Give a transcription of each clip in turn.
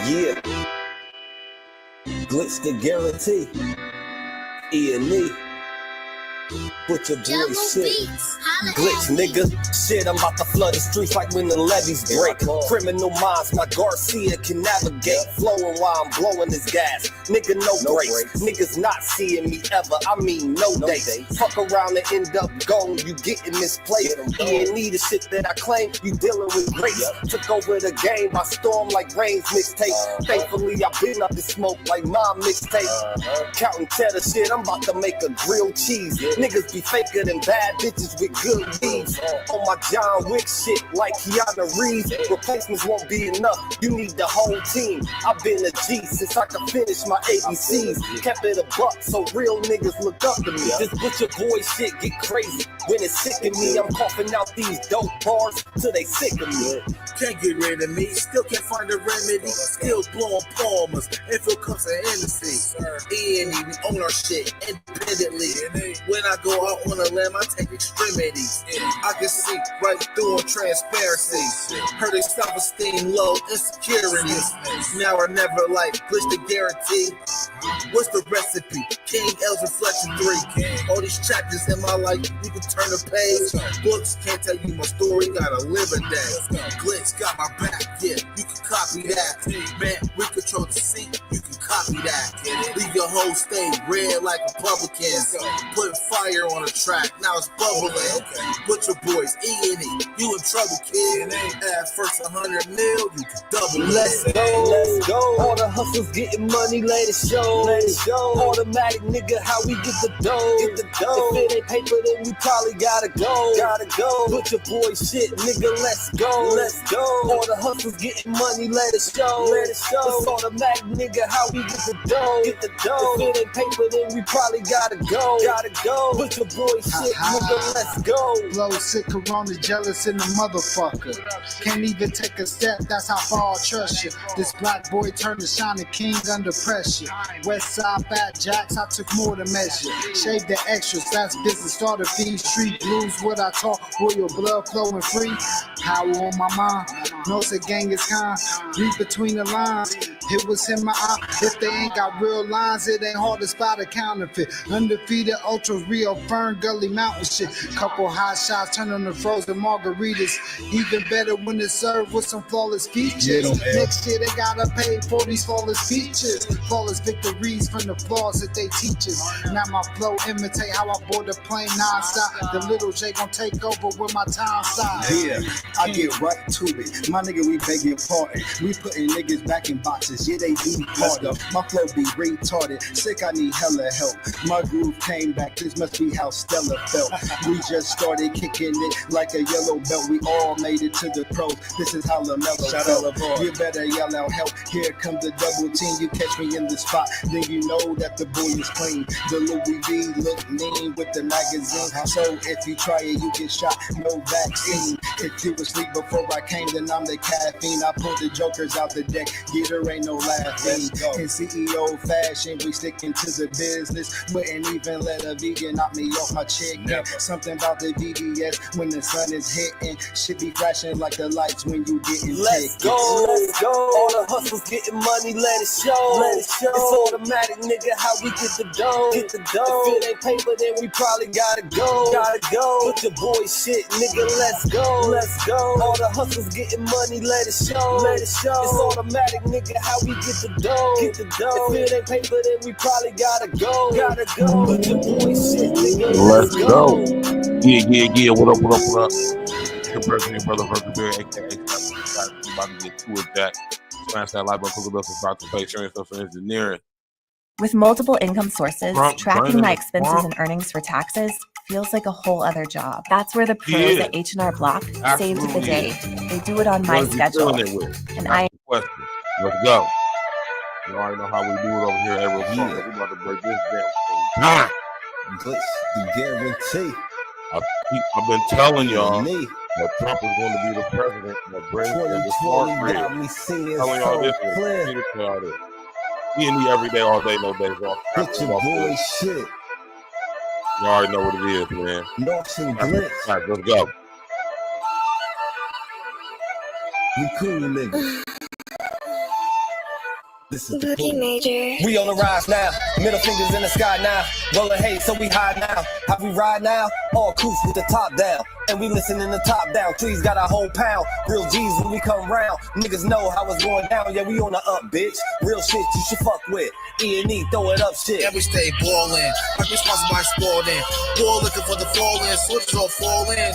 Yeah. Glitch the guarantee. E&E. Put your boy shit. Glitch, nigga. Shit, I'm about to flood the streets like when the levees break. Criminal minds, my Garcia can navigate. Flowing while I'm blowing this gas. Nigga, no breaks. Niggas not seeing me ever. I mean, no dates. Fuck around and end up gone. You getting misplaced. E&E, the shit that I claim, you dealing with grace. Took over the game by storm like Rain's mixtape. Thankfully, I been up the smoke like my mixtape. Counting cheddar shit, I'm about to make a grilled cheese. Niggas be faker than bad bitches with good leads. On my John Wick shit like Keanu Reeves. Replacements won't be enough, you need the whole team. I've been a G since I could finish my ABCs. Kept it a buck so real niggas look up to me. This butcher boy shit get crazy. When it's sick of me, I'm coughing out these dope bars till they sick of me. Can't get rid of me, still can't find a remedy. Still blowing palmers, if it comes to Hennessy. E&E, we own our shit independently. When I go out on a limb, I take extremities. I can see right through on transparency. Heard they self-esteem low, insecurities. Now or never, like glitch the guarantee. What's the recipe? King L's Reflection 3. All these chapters in my life, you can turn the page. Books can't tell you my story, gotta live a day. Glitch got my back, yeah, you can copy that. Man, we control the seat, you can copy that. Leave your whole state red like Republicans. Put fire on the track, now it's bubbling. Butcher boys, E&E, you in trouble, kid. At first 100 mil, you can double it. Let's go. All the hustlers getting money, let it show. Automatic nigga, how we get the dough. If it ain't paper, then we probably gotta go. Butcher boy shit, nigga, let's go. All the hustlers getting money, let it show. It's automatic, nigga, how we get the dough. If it ain't paper, then we probably gotta go. Butcher boy shit, nigga, let's go. Blow sick, corona, jealous in the motherfucker. Can't even take a step, that's how far I trust you. This black boy turned to shining king under pressure. West side fat jacks, I took more than measure. Shave the extras, that's business, starter fees. Street blues, what I talk, royal blood flowing free. Power on my mind, knows the gang is kind. Read between the lines, it was in my eye. If they ain't got real lines, it ain't hard to spot a counterfeit. Undefeated, ultra real, Fern Gully Mountain shit. Couple hot shots, turn on the frozen margaritas. Even better when it's served with some flawless features. Next year they gotta pay for these flawless features. Flawless victories from the flaws that they teach us. Now my flow imitate how I board the plane non-stop. The little J gon' take over with my time stop. Yeah, I get right to it. My nigga, we begging pardon. We putting niggas back in boxes. Yeah, they be part of. My flow be retarded. Sick, I need hella help. My groove came back. This must be how Stella felt. We just started kicking it like a yellow belt. We all made it to the pros. This is how LaMelo felt. You better yell out help. Here comes the double team. You catch me in the spot, then you know that the boy is clean. The Louis V look mean with the magazine. So if you try it, you get shot. No vaccine. If you was asleep before I came, then I'm the caffeine. I pulled the jokers out the deck. Yeah, there ain't no laughing. In CEO fashion, we sticking to the business. Wouldn't even let a vegan knock me off my chicken. Something about the VVS when the sun is hitting. Shit be flashing like the lights when you getting Let's go. All the hustlers getting money, let it show. It's automatic, nigga, how we get the dough. If it ain't paper, then we probably gotta go. Put your boy shit, nigga, let's go. All the hustlers getting money, let it show. It's automatic, nigga, how we get the dough. If it ain't paper, then we probably gotta go. Put your boy shit, nigga, let's go. Yeah. What up? Your person, your brother, Hercules, aka about to get to it, Jack. Smash that like button, click the bell, subscribe to page, sharing stuff for engineering. With multiple income sources, tracking my expenses and earnings for taxes feels like a whole other job. That's where the pros at H&R Block saved the day. They do it on my schedule. And Let's go. You already know how we do it over here at April. We're about to break this damn thing. Glitch the guarantee. I've been telling y'all that Trump is going to be the president that brings in the smart grid. Telling y'all this. E&E every day, all day, no days off. Get your boy shit. You already know what it is, man. North and Glitch. All right, let's go. You cool nigga. This is the major. We on the rise now, middle fingers in the sky now. Rolling hay, so we high now. How we ride now? All coops with the top down. And we listen in the top down. Trees got a whole pound. Real G's when we come round. Niggas know how it's going down. Yeah, we on the up, bitch. Real shit you should fuck with. E&E, throw it up shit. And we stay ballin'. Like we sponsored by Spalding. Ball looking for the fall-in. Switches all fall in.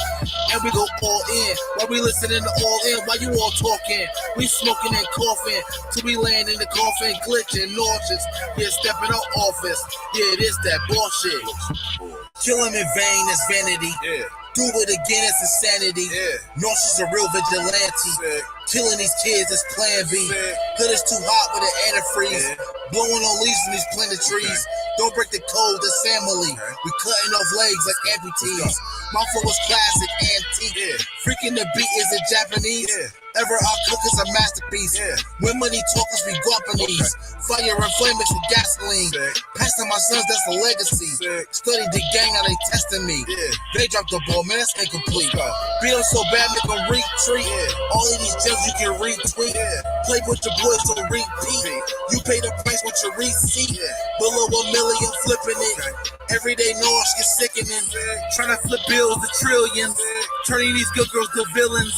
And we go all in. While we listening to all in. While you all talking. We smoking and coughing. Till we land in the coffin. Glitching, nauseous. Yeah, stepping out office. Yeah, it is that bullshit. Kill him in vain is vanity. Yeah. Do it again, it's insanity. Yeah. Nauseous a real vigilante. Yeah. Killing these kids is plan B. Yeah. Hood is too hot with an antifreeze. Yeah. Blowing on leaves from these planted trees. Okay. Don't break the code, this family. Okay. We cutting off legs like amputees. My flow is classic, antique. Yeah. Freaking the beat is in Japanese. Yeah. Ever our cook is a masterpiece. Yeah. When money talkers be Guapanese. Okay. Fire and flame mixed with gasoline. Passing my sons, that's a legacy. Study the gang, now they testing me. Yeah. They dropped the ball, man, that's incomplete. Beat them so bad, make them retreat. Yeah. All of these gems you can retweet. Yeah. Play with your boys, so repeat. You pay the price with your receipt. Yeah. Below $1 million, flipping it. Okay. Everyday noise get sickening. Trying to flip bills to trillions. Turning these good girls to villains.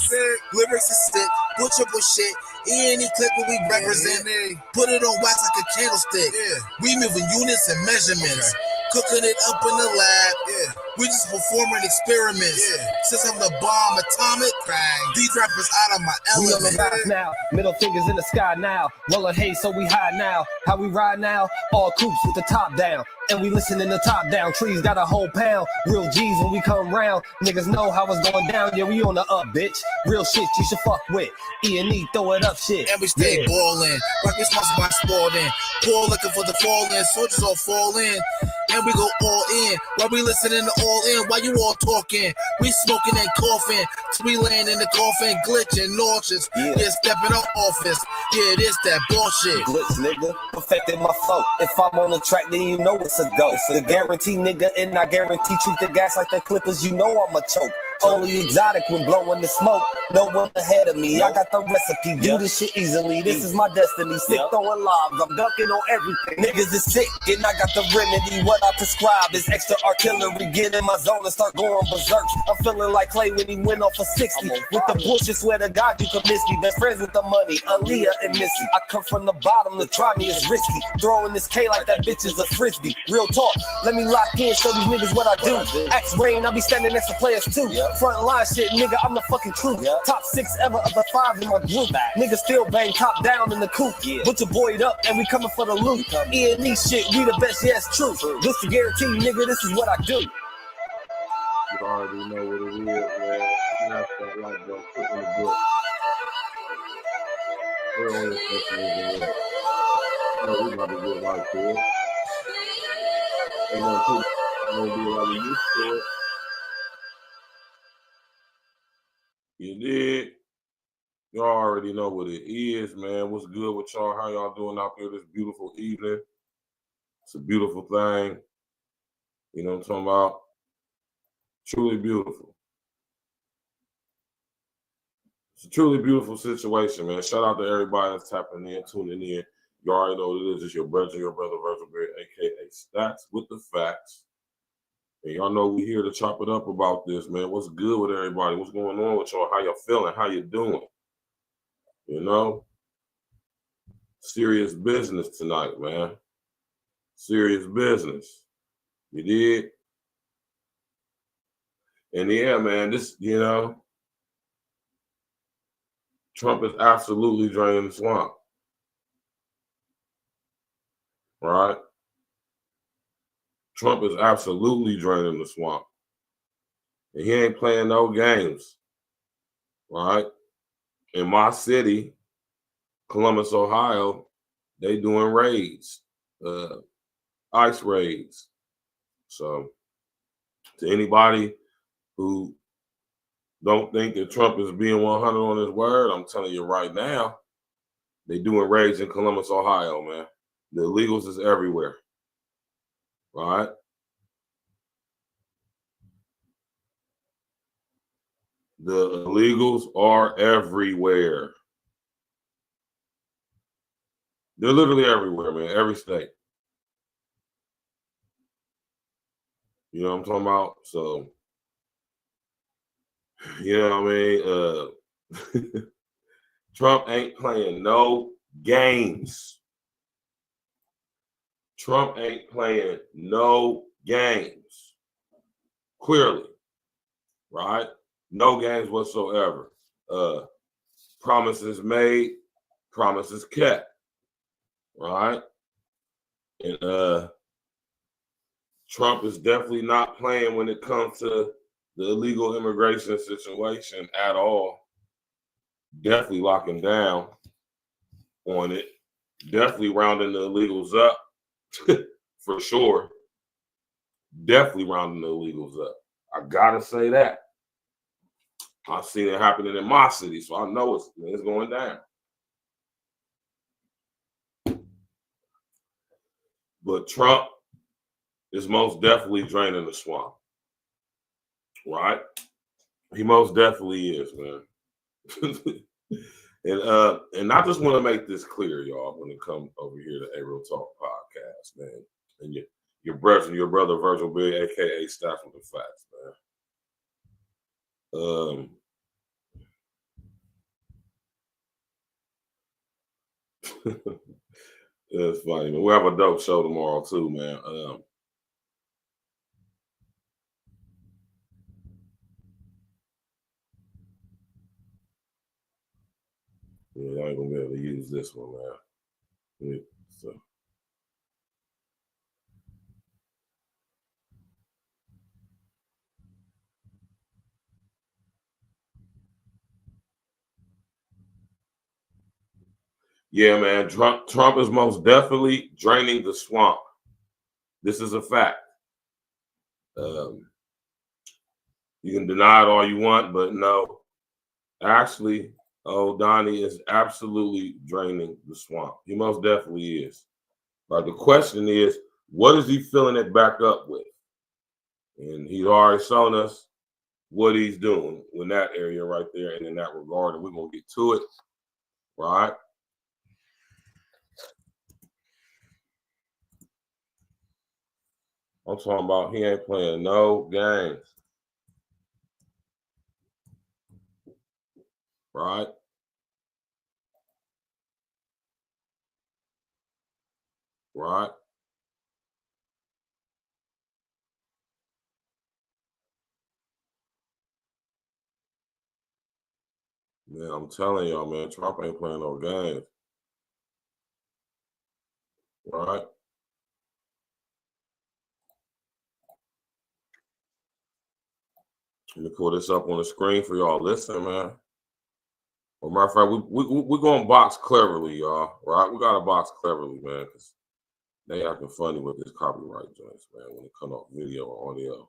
Lyrics is sick, butcher shit. E&E clip what we represent. Put it on wax like a candlestick. We moving units and measurements. Cooking it up in the lab. We just performing experiments. Since I'm the bomb atomic, these rappers out of my element. We on the rise now, middle fingers in the sky now. Rolling hay, so we high now. How we ride now? All coops with the top down. And we listen in the top down. Trees got a whole pound. Real G's when we come round. Niggas know how it's going down. Yeah, we on the up, bitch. Real shit you should fuck with. E&E, throw it up shit. And we stay ballin'. Like we sponsored by Spalding. Poor looking for the fall-in. Soldiers all fall in. And we go all in. While we listening to all in. While you all talking. We smoking and coughing. Till we land in the coffin. Glitching, nauseous. Yeah, stepping out office. Yeah, it is that bullshit. Glitch, nigga. Perfected my flow. If I'm on the track, then you know it's a go. The guarantee, nigga, and I guarantee treat the gas like the Clippers. You know I'm a choke. Only exotic when blowing the smoke. No one ahead of me. I got the recipe. Do this shit easily. This is my destiny. Sick throwing lobs. I'm dunking on everything. Niggas is sick, and I got the remedy. What I prescribe is extra artillery. Get in my zone and start going berserk. I'm feeling like Clay when he went off for 60. With the bullshit, swear to God you can miss me. Best friends with the money, Aaliyah and Missy. I come from the bottom. To try me is risky. Throwing this K like that bitch is a frisbee. Real talk. Let me lock in. Show these niggas what I do. Axe Rain, I be standing next to players too. Front line shit, nigga, I'm the fucking truth. Top 6 ever of the 5 in my group. Niggas still bang top down in the coop. Put your boy up and we coming for the loot. E&E shit, we the best, yeah, it's true. This the guarantee, nigga, this is what I do. You already know what it is, man. Smash that like button, put in the book. We're on this thing. Oh, we about to get right to it. Ain't gonna be like we used to it. You did. Y'all already know what it is, man. What's good with y'all? How y'all doing out there this beautiful evening? It's a beautiful thing. You know what I'm talking about? Truly beautiful. It's a truly beautiful situation, man. Shout out to everybody that's tapping in, tuning in. You already know what it is. It's your brother, Virgil Beard, a.k.a. Stats with the Facts. And y'all know we here to chop it up about this, man. What's good with everybody? What's going on with y'all? How y'all feeling? How you doing? You know? Serious business tonight, man. Serious business. You did? And yeah, man, this, you know, Trump is absolutely draining the swamp. Right? Trump is absolutely draining the swamp. And he ain't playing no games. Right? In my city, Columbus, Ohio, they doing raids, ICE raids. So to anybody who don't think that Trump is being 100 on his word, I'm telling you right now, they doing raids in Columbus, Ohio, man. The illegals is everywhere. Right? The illegals are everywhere. They're literally everywhere, man. Every state. You know what I'm talking about? So, you know what I mean? Trump ain't playing no games. Trump ain't playing no games. Clearly. Right? No games whatsoever. Promises made, promises kept. Right? And Trump is definitely not playing when it comes to the illegal immigration situation at all. Definitely locking down on it. Definitely rounding the illegals up for sure. Definitely rounding the illegals up. I gotta say that. I've seen it happening in my city, so I know it's going down. But Trump is most definitely draining the swamp. Right? He most definitely is, man. And I just want to make this clear, y'all, when it comes over here to A Real Talk Podcast, man. And your brother Virgil Big, aka Staff with the Facts, man. It's funny, man. We have a dope show tomorrow too, man. Yeah, I ain't gonna be able to use this one, man. So. Yeah, man. Trump is most definitely draining the swamp. This is a fact. You can deny it all you want, but no. Actually, Donnie is absolutely draining the swamp. He most definitely is. But the question is, what is he filling it back up with? And he's already shown us what he's doing in that area right there and in that regard, and we're going to get to it, right? I'm talking about he ain't playing no games. Right? Right? Man, I'm telling y'all, man, Trump ain't playing no games. Right? Let me pull this up on the screen for y'all. Listen, man. Well, matter of fact, we're going to box cleverly, y'all. Right? We got to box cleverly, man, because they acting funny with this copyright joints, man, when it comes off video or audio.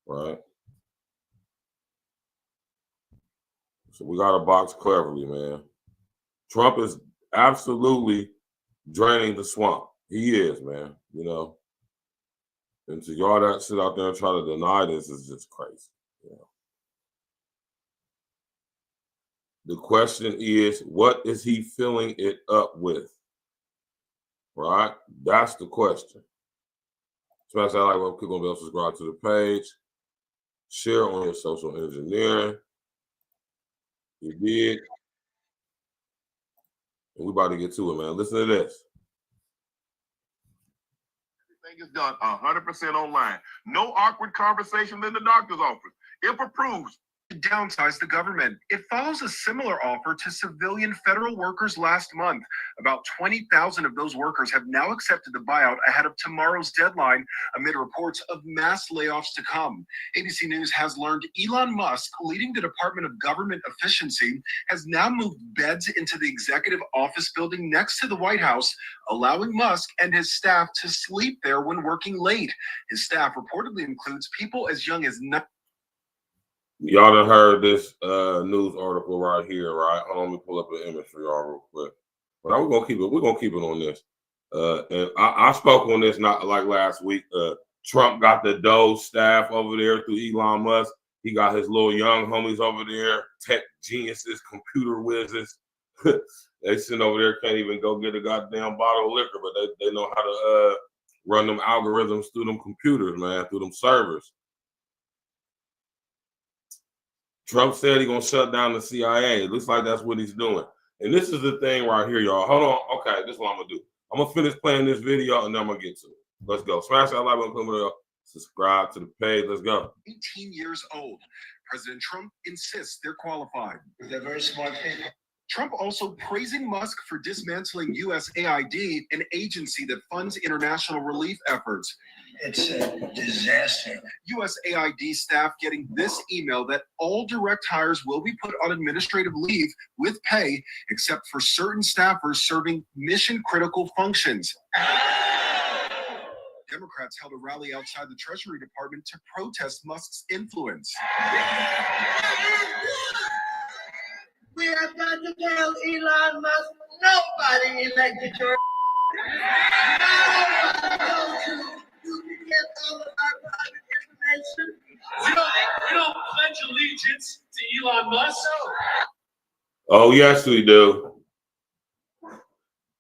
Right? So we got to box cleverly, man. Trump is absolutely draining the swamp. He is, man, you know. And to y'all that sit out there and try to deny this is just crazy. You know? The question is, what is he filling it up with? Right? That's the question. Smash that like button, click on the bell, subscribe to the page, share on your social engineering. You did. And we about to get to it, man. Listen to this. Everything is done 100% online. No awkward conversations in the doctor's office. If approved, downsize the government. It follows a similar offer to civilian federal workers last month. About 20,000 of those workers have now accepted the buyout ahead of tomorrow's deadline, amid reports of mass layoffs to come. ABC News has learned Elon Musk, leading the Department of Government Efficiency, has now moved beds into the executive office building next to the White House, allowing Musk and his staff to sleep there when working late. His staff reportedly includes people as young as 9. Y'all done heard this news article right here, right? Hold on, let me pull up an image for y'all real quick. But we're gonna keep it on this. And I spoke on this not like last week. Trump got the Doge staff over there through Elon Musk. He got his little young homies over there, tech geniuses, computer whizzes, They sitting over there, can't even go get a goddamn bottle of liquor, but they know how to run them algorithms through them computers, man, through them servers. Trump said he's gonna shut down the CIA. It looks like that's what he's doing. And this is the thing right here, y'all. Hold on. Okay, this is what I'm gonna do. I'm gonna finish playing this video and then I'm gonna get to it. Let's go. Smash that like button, subscribe to the page. Let's go. 18 years old. President Trump insists they're qualified. They're very smart people. Trump also praising Musk for dismantling USAID, an agency that funds international relief efforts. It's a disaster. USAID staff getting this email that all direct hires will be put on administrative leave with pay, except for certain staffers serving mission-critical functions. Democrats held a rally outside the Treasury Department to protest Musk's influence. We have got to tell Elon Musk, nobody elected your you can get all of our private information. We don't pledge allegiance to Elon Musk. Oh, yes, we do.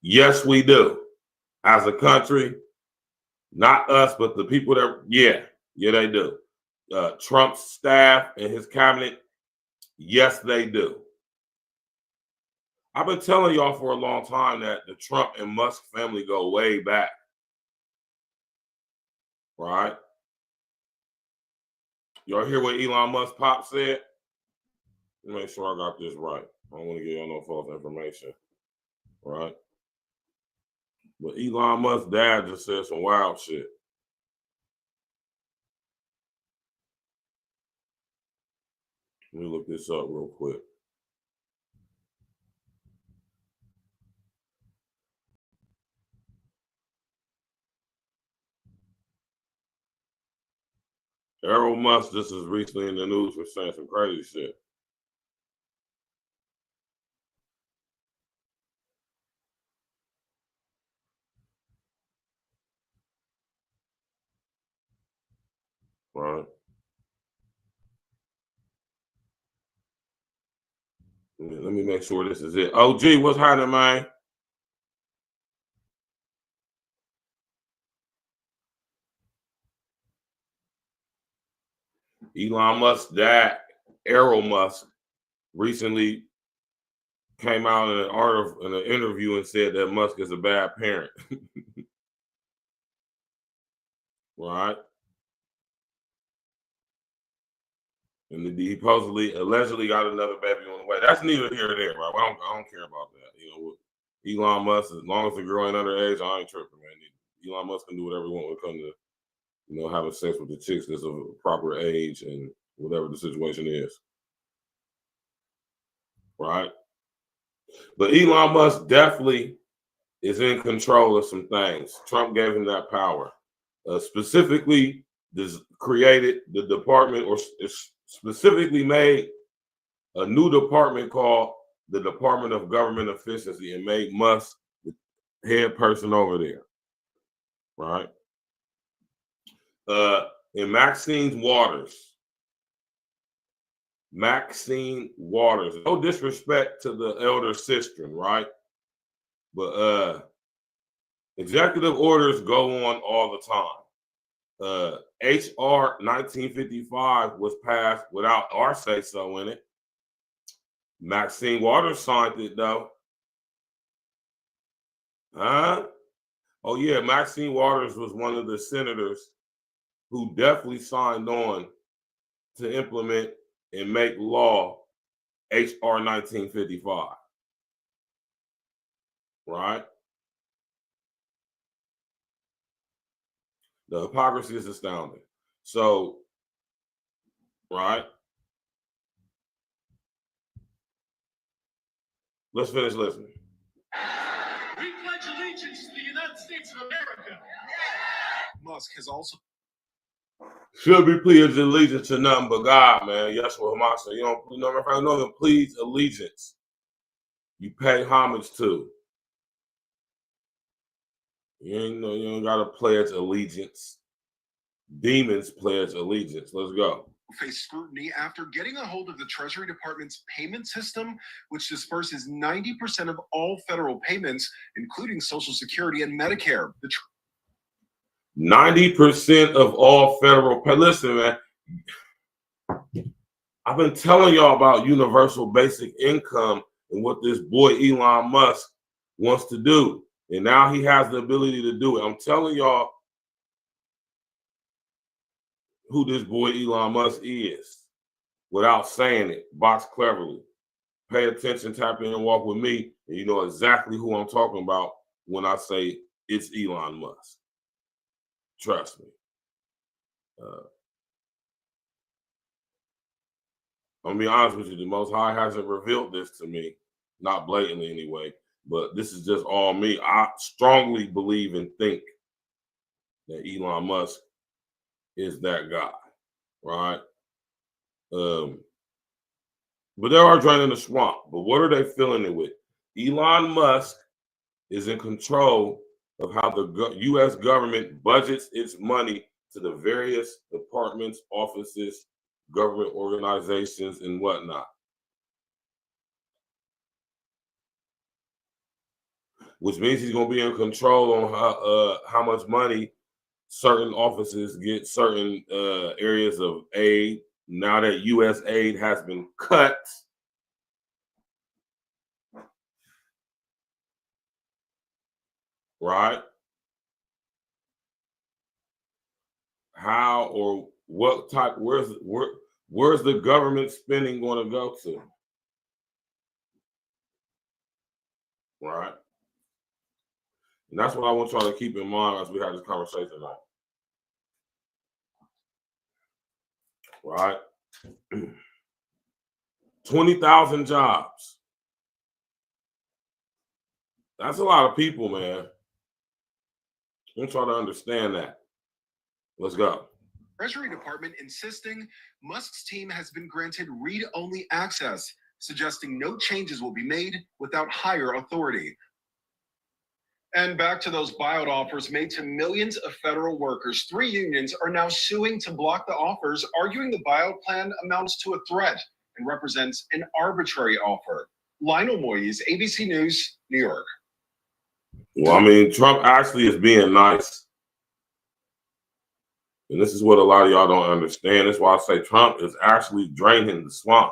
Yes, we do. As a country, not us, but the people that, yeah, they do. Trump's staff and his cabinet, yes, they do. I've been telling y'all for a long time that the Trump and Musk family go way back. Right? Y'all hear what Elon Musk pop said? Let me make sure I got this right. I don't want to give y'all no false information. Right? But Elon Musk's dad just said some wild shit. Let me look this up real quick. Elon Musk just is recently in the news for saying some crazy shit. Right. Let me make sure this is it. OG, what's happening, man? Elon Musk's dad, Elon Musk, recently came out in an interview and said that Musk is a bad parent. Right? And he allegedly got another baby on the way. That's neither here nor there, right? I don't care about that. You know, Elon Musk, as long as the girl ain't underage, I ain't tripping, man. Elon Musk can do whatever he wants when it comes to, you know, having sex with the chicks that's of a proper age and whatever the situation is. Right? But Elon Musk definitely is in control of some things. Trump gave him that power. Specifically, created the department, or specifically made a new department called the Department of Government Efficiency, and made Musk the head person over there. Right? And Maxine Waters, no disrespect to the elder sister, right? But executive orders go on all the time. HR 1955 was passed without our say-so in it. Maxine Waters signed it, though. Huh? Oh, yeah, Maxine Waters was one of the senators who definitely signed on to implement and make law HR 1955. Right? The hypocrisy is astounding. So, right? Let's finish listening. We pledge allegiance to the United States of America. Musk has also Should be pledged allegiance to nothing but God, man. Yeshua Hamasa. You know, if I know them, please allegiance. You pay homage to. You don't gotta pledge allegiance. Demons pledge allegiance. Let's go. face scrutiny after getting a hold of the Treasury Department's payment system, which disperses 90% of all federal payments, including Social Security and Medicare. 90% of all federal pay. Listen, man, I've been telling y'all about universal basic income and what this boy Elon Musk wants to do. And now he has the ability to do it. I'm telling y'all who this boy Elon Musk is without saying it. Box cleverly. Pay attention, tap in, and walk with me, and you know exactly who I'm talking about when I say it's Elon Musk. Trust me. I'm gonna be honest with you, the Most High hasn't revealed this to me, not blatantly anyway, but this is just all me. I strongly believe and think that Elon Musk is that guy, right? But they are draining the swamp. But what are they filling it with? Elon Musk is in control of how the U.S. government budgets its money to the various departments, offices, government organizations, and whatnot. Which means he's going to be in control on how much money certain offices get, certain areas of aid. Now that U.S. aid has been cut, right? How or what type? Where's the government spending going to go to? Right? And that's what I want y'all to keep in mind as we have this conversation tonight. Right? 20,000 jobs. That's a lot of people, man. I want y'all to understand that. Let's go. Treasury Department insisting Musk's team has been granted read-only access, suggesting no changes will be made without higher authority. And back to those buyout offers made to millions of federal workers. 3 unions are now suing to block the offers, arguing the buyout plan amounts to a threat and represents an arbitrary offer. Lionel Moyes, ABC News, New York. Well, I mean, Trump actually is being nice. And this is what a lot of y'all don't understand. That's why I say Trump is actually draining the swamp.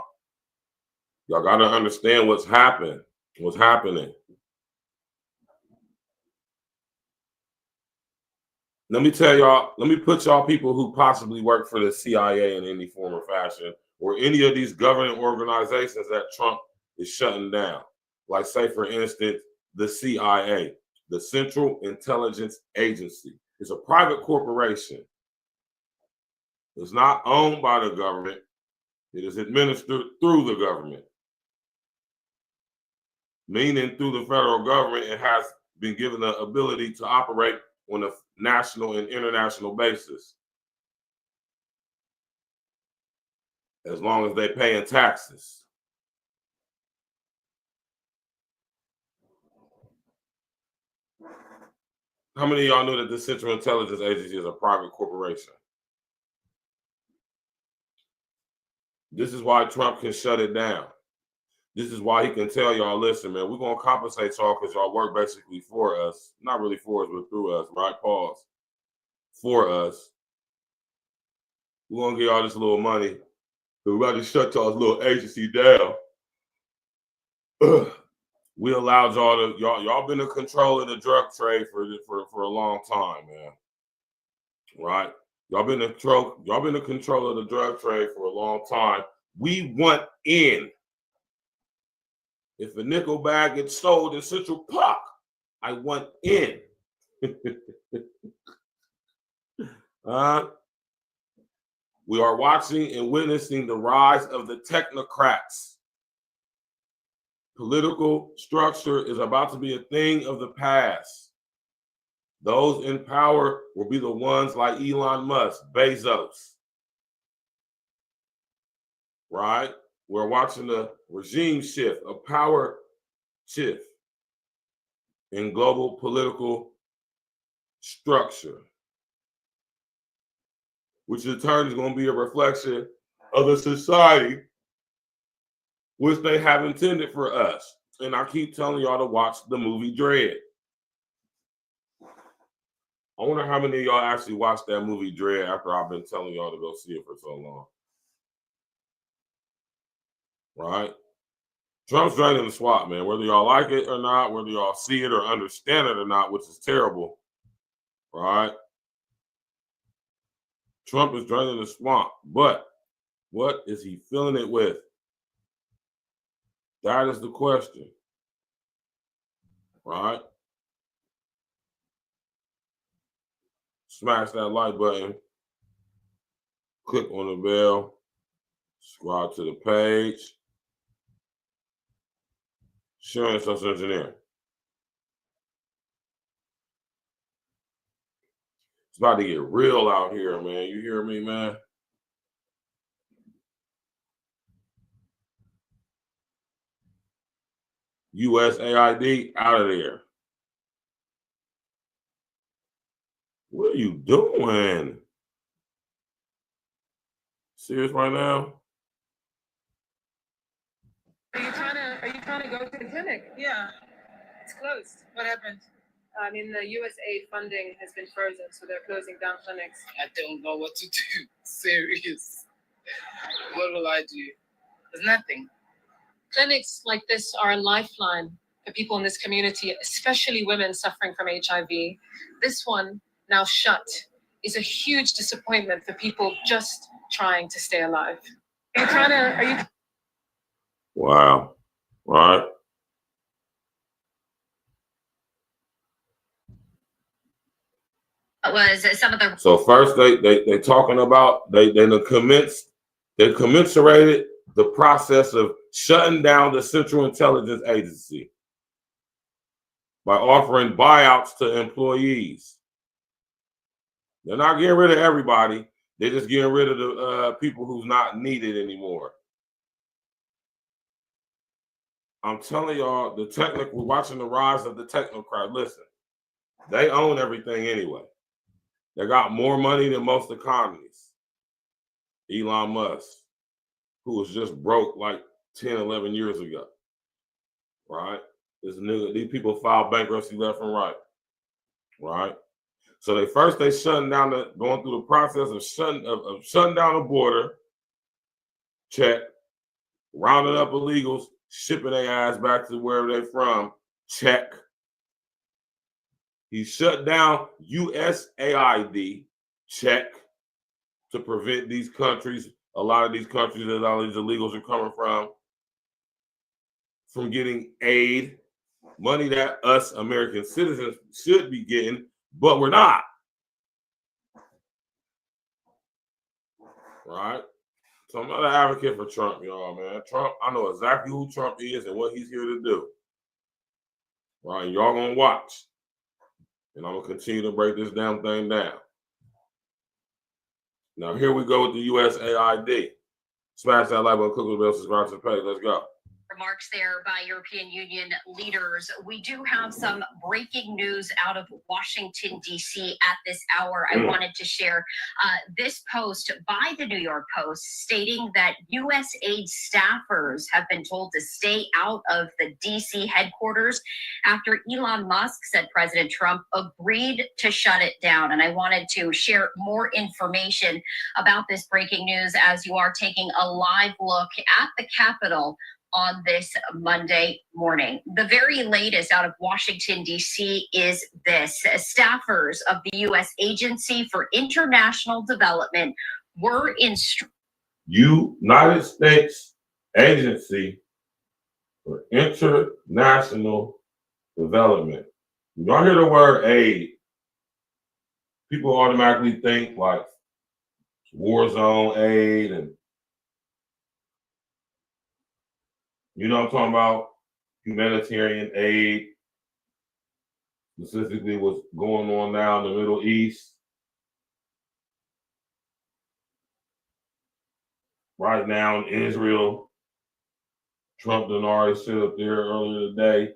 Y'all got to understand what's happening. Let me tell y'all, let me put y'all people who possibly work for the CIA in any form or fashion, or any of these government organizations that Trump is shutting down. Like, say, for instance, the CIA, the Central Intelligence Agency. It's a private corporation. It's not owned by the government. It is administered through the government. Meaning through the federal government, it has been given the ability to operate on a national and international basis, as long as they're paying taxes. How many of y'all knew that the Central Intelligence Agency is a private corporation? This is why Trump can shut it down. This is why he can tell y'all, listen, man, we're going to compensate y'all because y'all work basically for us. Not really for us, but through us, right? Pause. For us. We're going to give y'all this little money. We're about to shut y'all's little agency down. We allowed y'all to, y'all been in control of the drug trade for a long time, man. Right? Y'all been in control of the drug trade for a long time. We want in. If a nickel bag gets sold in Central Park, I want in. We are watching and witnessing the rise of the technocrats. Political structure is about to be a thing of the past. Those in power will be the ones like Elon Musk, Bezos. Right? We're watching the regime shift, a power shift in global political structure, which in turn is going to be a reflection of the society which they have intended for us. And I keep telling y'all to watch the movie Dread. I wonder how many of y'all actually watched that movie Dread after I've been telling y'all to go see it for so long. Right? Trump's draining the swamp, man. Whether y'all like it or not, whether y'all see it or understand it or not, which is terrible, right? Trump is draining the swamp, but what is he filling it with? That is the question, right? Smash that like button, click on the bell, subscribe to the page. Sharing social engineering. It's about to get real out here, man. You hear me, man? USAID out of there. What are you doing? Serious right now? Are you trying to go to the clinic? Yeah, it's closed. What happened? I mean, the USAID funding has been frozen, so they're closing down clinics. I don't know what to do. Serious. What will I do? There's nothing. Clinics like this are a lifeline for people in this community, especially women suffering from HIV. This one, now shut, is a huge disappointment for people just trying to stay alive. Are you? Wow. Right. Was some of the so first they talking about they commensurated the process of shutting down the Central Intelligence Agency by offering buyouts to employees. They're not getting rid of everybody. They're just getting rid of the people who's not needed anymore. I'm telling y'all, we're watching the rise of the technocrat. Listen, they own everything anyway. They got more money than most economies. Elon Musk, who was just broke like 10, 11 years ago, right? These people filed bankruptcy left and right, right? So they shutting down going through the process of shutting down the border, check, rounding up illegals, shipping their ass back to wherever they're from, check. He shut down USAID, check, to prevent these countries, a lot of these countries that all these illegals are coming from getting aid, money that us American citizens should be getting, but we're not. Right? So I'm not an advocate for Trump, y'all, man. Trump, I know exactly who Trump is and what he's here to do. Right? Y'all gonna watch. And I'm going to continue to break this damn thing down. Now, here we go with the USAID. Smash that like button, click on the bell, subscribe to the page. Let's go. Remarks there by European Union leaders. We do have some breaking news out of Washington, D.C. at this hour. I wanted to share this post by the New York Post stating that USAID staffers have been told to stay out of the D.C. headquarters after Elon Musk said President Trump agreed to shut it down. And I wanted to share more information about this breaking news as you are taking a live look at the Capitol on this Monday morning. The very latest out of Washington, D.C. is this. Staffers of the U.S. Agency for International Development were instructed. United States Agency for International Development. When y'all hear the word aid, people automatically think like war zone aid and you know what I'm talking about? Humanitarian aid, specifically what's going on now in the Middle East. Right now in Israel, Trump done already sit up there earlier today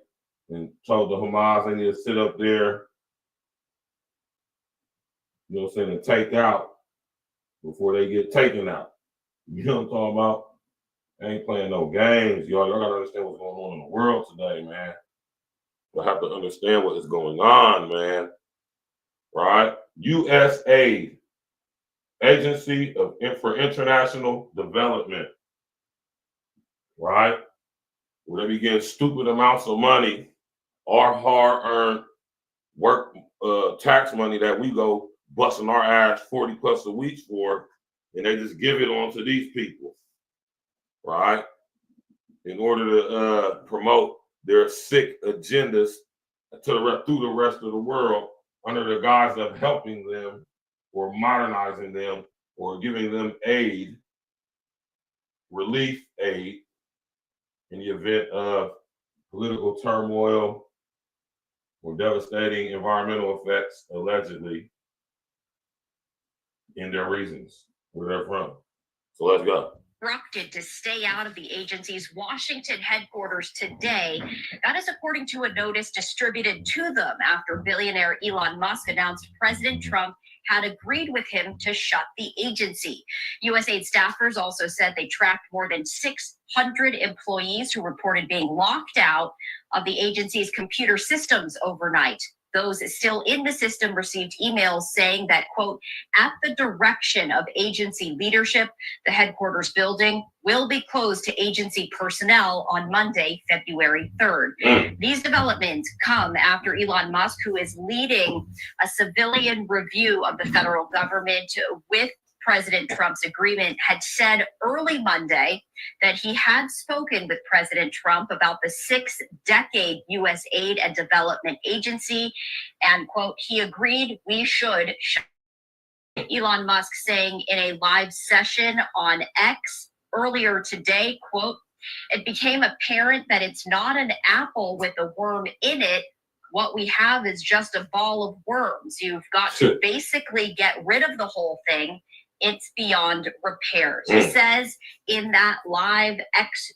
and told the Hamas they need to sit up there, you know what I'm saying, and take out before they get taken out. You know what I'm talking about? I ain't playing no games, y'all. Y'all gotta understand what's going on in the world today, man. You have to understand what is going on, man. Right? USAID, Agency for International Development. Right? Where they be getting stupid amounts of money, our hard-earned work tax money that we go busting our ass 40 plus a week for, and they just give it on to these people, right? In order to promote their sick agendas through the rest of the world under the guise of helping them or modernizing them or giving them aid, relief aid, in the event of political turmoil or devastating environmental effects, allegedly, in their reasons, where they're from. So let's go. Instructed to stay out of the agency's Washington headquarters today. That is according to a notice distributed to them after billionaire Elon Musk announced President Trump had agreed with him to shut the agency. USAID staffers also said they tracked more than 600 employees who reported being locked out of the agency's computer systems overnight. Those still in the system received emails saying that, quote, at the direction of agency leadership, the headquarters building will be closed to agency personnel on Monday, February 3rd. These developments come after Elon Musk, who is leading a civilian review of the federal government with President Trump's agreement, had said early Monday that he had spoken with President Trump about the 6-decade U.S. aid and development agency, and, quote, he agreed we should. Elon Musk saying in a live session on X earlier today, quote, it became apparent that it's not an apple with a worm in it. What we have is just a ball of worms. You've got to basically get rid of the whole thing. It's beyond repairs. He says in that live X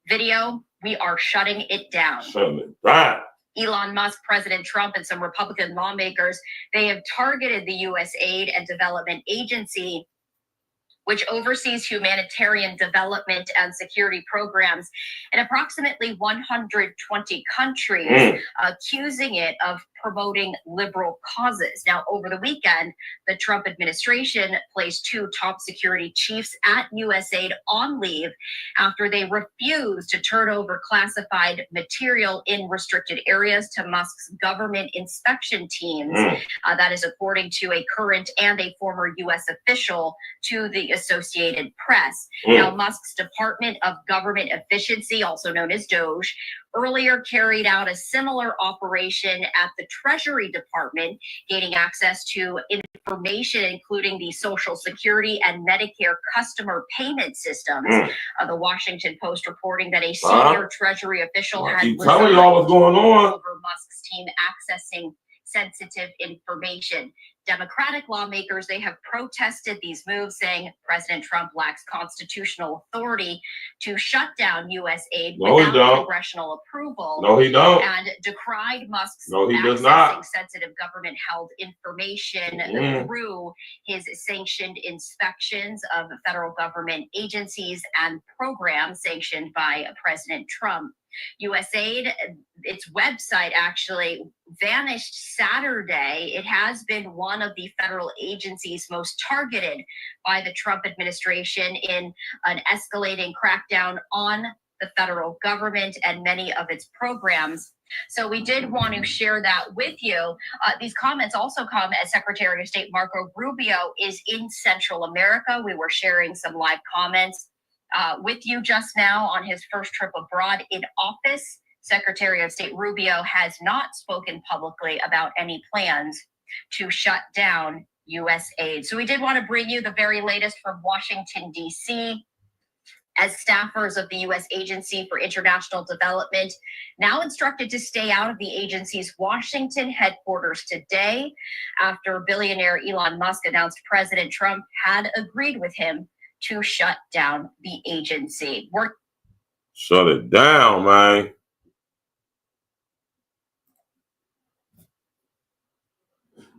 video, we are shutting it down. Shutting it down. Elon Musk, President Trump, and some Republican lawmakers, they have targeted the U.S. Aid and Development Agency, which oversees humanitarian development and security programs in approximately 120 countries, accusing it of promoting liberal causes. Now, over the weekend, the Trump administration placed 2 top security chiefs at USAID on leave after they refused to turn over classified material in restricted areas to Musk's government inspection teams. That is according to a current and a former U.S. official to the Associated Press. Now, Musk's Department of Government Efficiency, also known as DOGE, earlier carried out a similar operation at the Treasury Department, gaining access to information including the Social Security and Medicare customer payment systems. The Washington Post reporting that a senior Treasury official had telling y'all what's going on over Musk's team accessing sensitive information. Democratic lawmakers, they have protested these moves, saying President Trump lacks constitutional authority to shut down U.S. aid without congressional approval. No, he don't. And decried Musk's accessing sensitive government-held information through his sanctioned inspections of federal government agencies and programs sanctioned by President Trump. USAID, its website actually vanished Saturday. It has been one of the federal agencies most targeted by the Trump administration in an escalating crackdown on the federal government and many of its programs. So we did want to share that with you. These comments also come as Secretary of State Marco Rubio is in Central America. We were sharing some live comments with you just now on his first trip abroad in office. Secretary of State Rubio has not spoken publicly about any plans to shut down U.S. aid. So we did want to bring you the very latest from Washington, D.C., as staffers of the U.S. Agency for International Development now instructed to stay out of the agency's Washington headquarters today after billionaire Elon Musk announced President Trump had agreed with him to shut down the agency. Shut it down, man.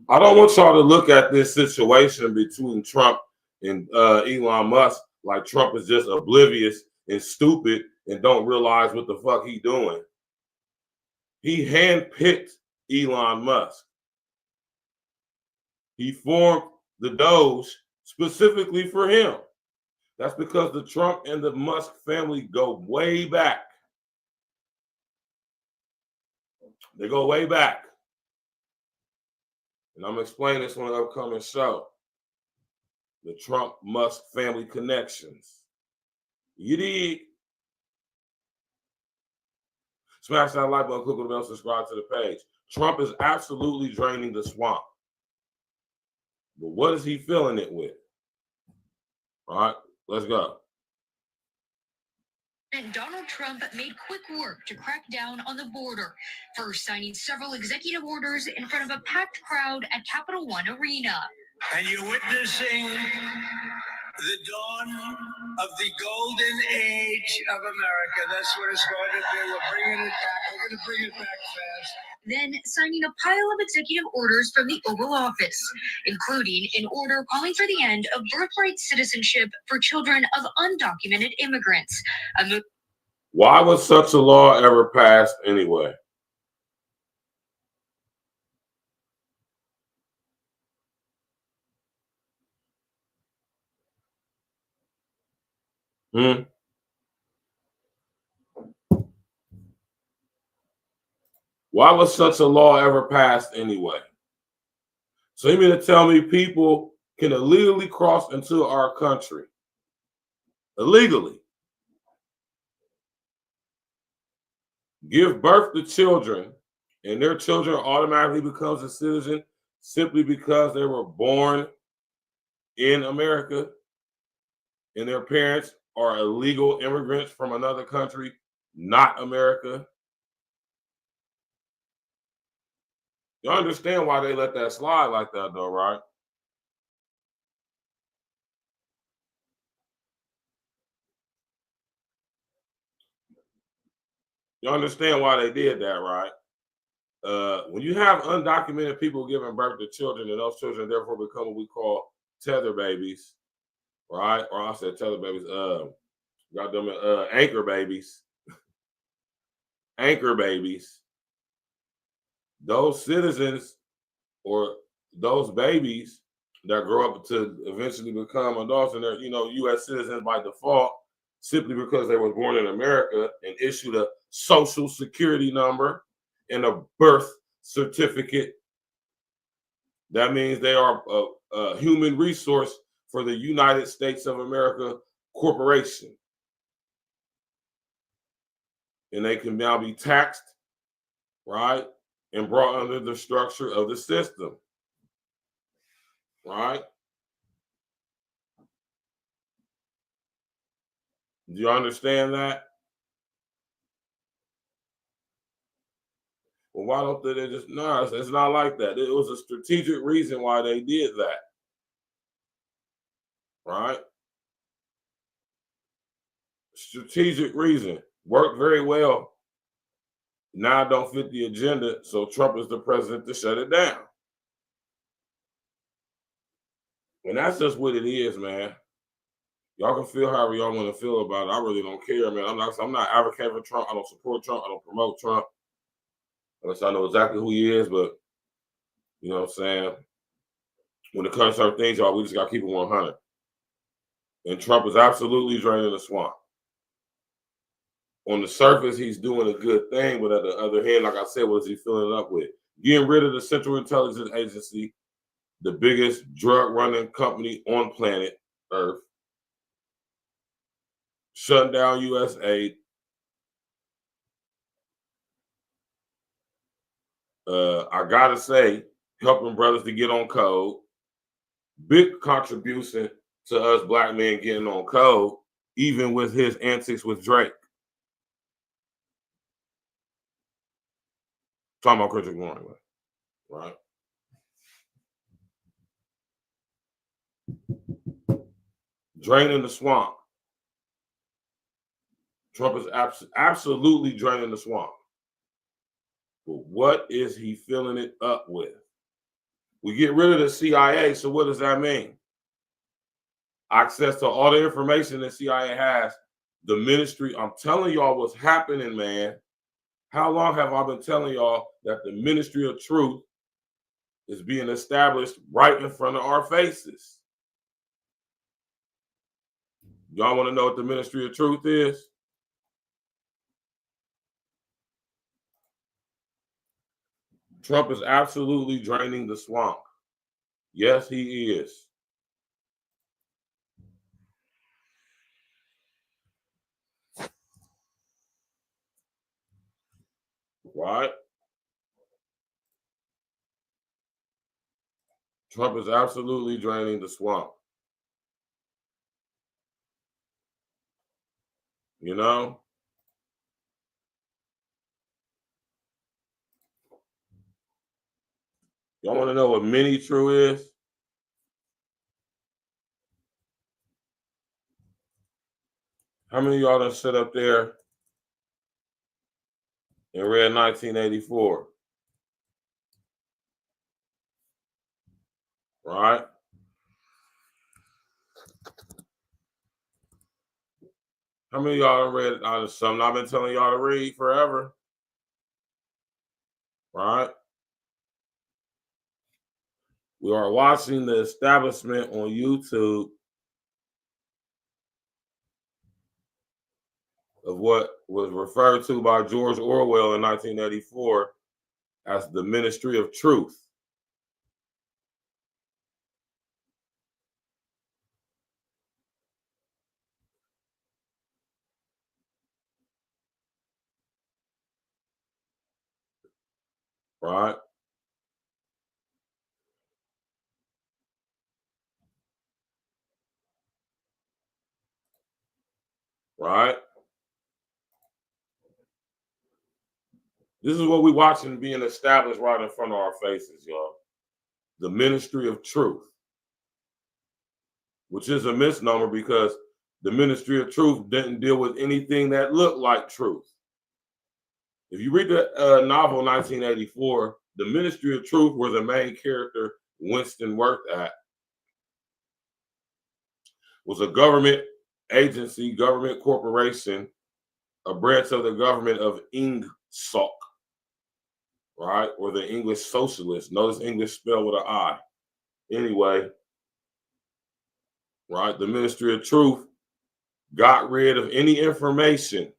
I don't want y'all to look at this situation between Trump and Elon Musk like Trump is just oblivious and stupid and don't realize what the fuck he doing. He handpicked Elon Musk. He formed the Doge specifically for him. That's because the Trump and the Musk family go way back. They go way back. And I'm going to explain this on an upcoming show. The Trump-Musk family connections. You dig? Smash that like button, click on the bell, subscribe to the page. Trump is absolutely draining the swamp. But what is he filling it with? All right, let's go. And Donald Trump made quick work to crack down on the border, first signing several executive orders in front of a packed crowd at Capital One Arena. And you're witnessing the dawn of the golden age of America. That's what it's going to be. We're bringing it back. We're going to bring it back fast. Then signing a pile of executive orders from the Oval Office, including an order calling for the end of birthright citizenship for children of undocumented immigrants. Why was such a law ever passed anyway? Why was such a law ever passed anyway? So you mean to tell me people can illegally cross into our country? Illegally. Give birth to children, and their children automatically becomes a citizen simply because they were born in America and their parents are illegal immigrants from another country, not America. You understand why they let that slide like that, though, right? You understand why they did that, right? When you have undocumented people giving birth to children, and those children therefore become what we call tether babies, right? Or I said tether babies, anchor babies. Anchor babies. Those citizens or those babies that grow up to eventually become adults and they're, U.S. citizens by default, simply because they were born in America and issued a social security number and a birth certificate. That means they are a human resource for the United States of America Corporation. And they can now be taxed, right? And brought under the structure of the system, right? Do you understand that? Well, why don't they just, no, it's not like that. It was a strategic reason why they did that, right? Strategic reason. Worked very well. Now it don't fit the agenda, so Trump is the president to shut it down. And that's just what it is, man. Y'all can feel however y'all want to feel about it. I really don't care, man. I'm not advocating for Trump. I don't support Trump. I don't promote Trump. Unless I know exactly who he is, but you know what I'm saying? When it comes to certain things, y'all, we just gotta keep it 100. And Trump is absolutely draining the swamp. On the surface, he's doing a good thing, but at the other hand, like I said, what is he filling it up with? Getting rid of the Central Intelligence Agency, the biggest drug-running company on planet Earth, shutting down U.S. aid, I gotta say, helping brothers to get on code, big contribution to us black men getting on code, even with his antics with Drake. Talking about Kendrick Lamar, right? Draining the swamp. Trump is absolutely draining the swamp. But what is he filling it up with? We get rid of the CIA, so what does that mean? access to all the information that CIA has. The ministry, I'm telling y'all what's happening, man. How long have I been telling y'all that the ministry of truth is being established right in front of our faces? Y'all want to know what the ministry of truth is? Trump is absolutely draining the swamp. Yes, he is. Right? Trump is absolutely draining the swamp. You know? Y'all want to know what mini true is? How many of y'all done sit up there and read 1984? Right? How many of y'all done read something I've been telling y'all to read forever? Right? We are watching the establishment on YouTube of what was referred to by George Orwell in 1984 as the Ministry of Truth. Right? Right? This is what we're watching being established right in front of our faces, y'all. The Ministry of Truth, which is a misnomer because the Ministry of Truth didn't deal with anything that looked like truth. If you read the novel 1984, the Ministry of Truth, where the main character, Winston, worked at, was a government agency, government corporation, a branch of the government of INGSOC, right? Or the English Socialists. Notice English spelled with an I. Anyway, right? The Ministry of Truth got rid of any information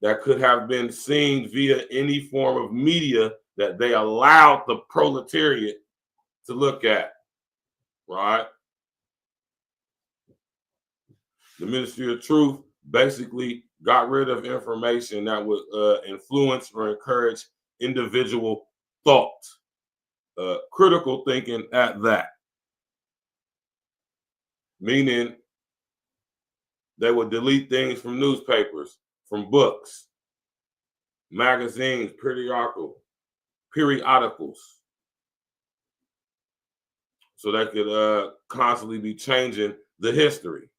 that could have been seen via any form of media that they allowed the proletariat to look at, right? The Ministry of Truth basically got rid of information that would influence or encourage individual thought, critical thinking at that. Meaning they would delete things from newspapers, from books, magazines, periodicals, so they could constantly be changing the history.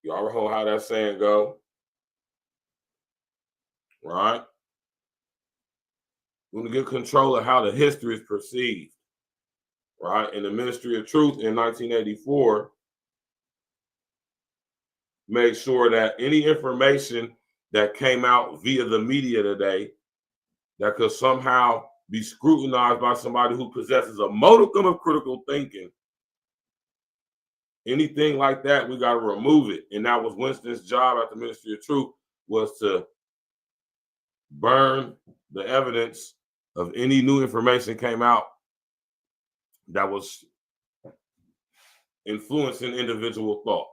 Y'all know how that saying go? Right? We're going to get control of how the history is perceived. Right? And the Ministry of Truth in 1984 made sure that any information that came out via the media today that could somehow be scrutinized by somebody who possesses a modicum of critical thinking, anything like that, we got to remove it. And that was Winston's job at the Ministry of Truth, was to burn the evidence of any new information came out that was influencing individual thought,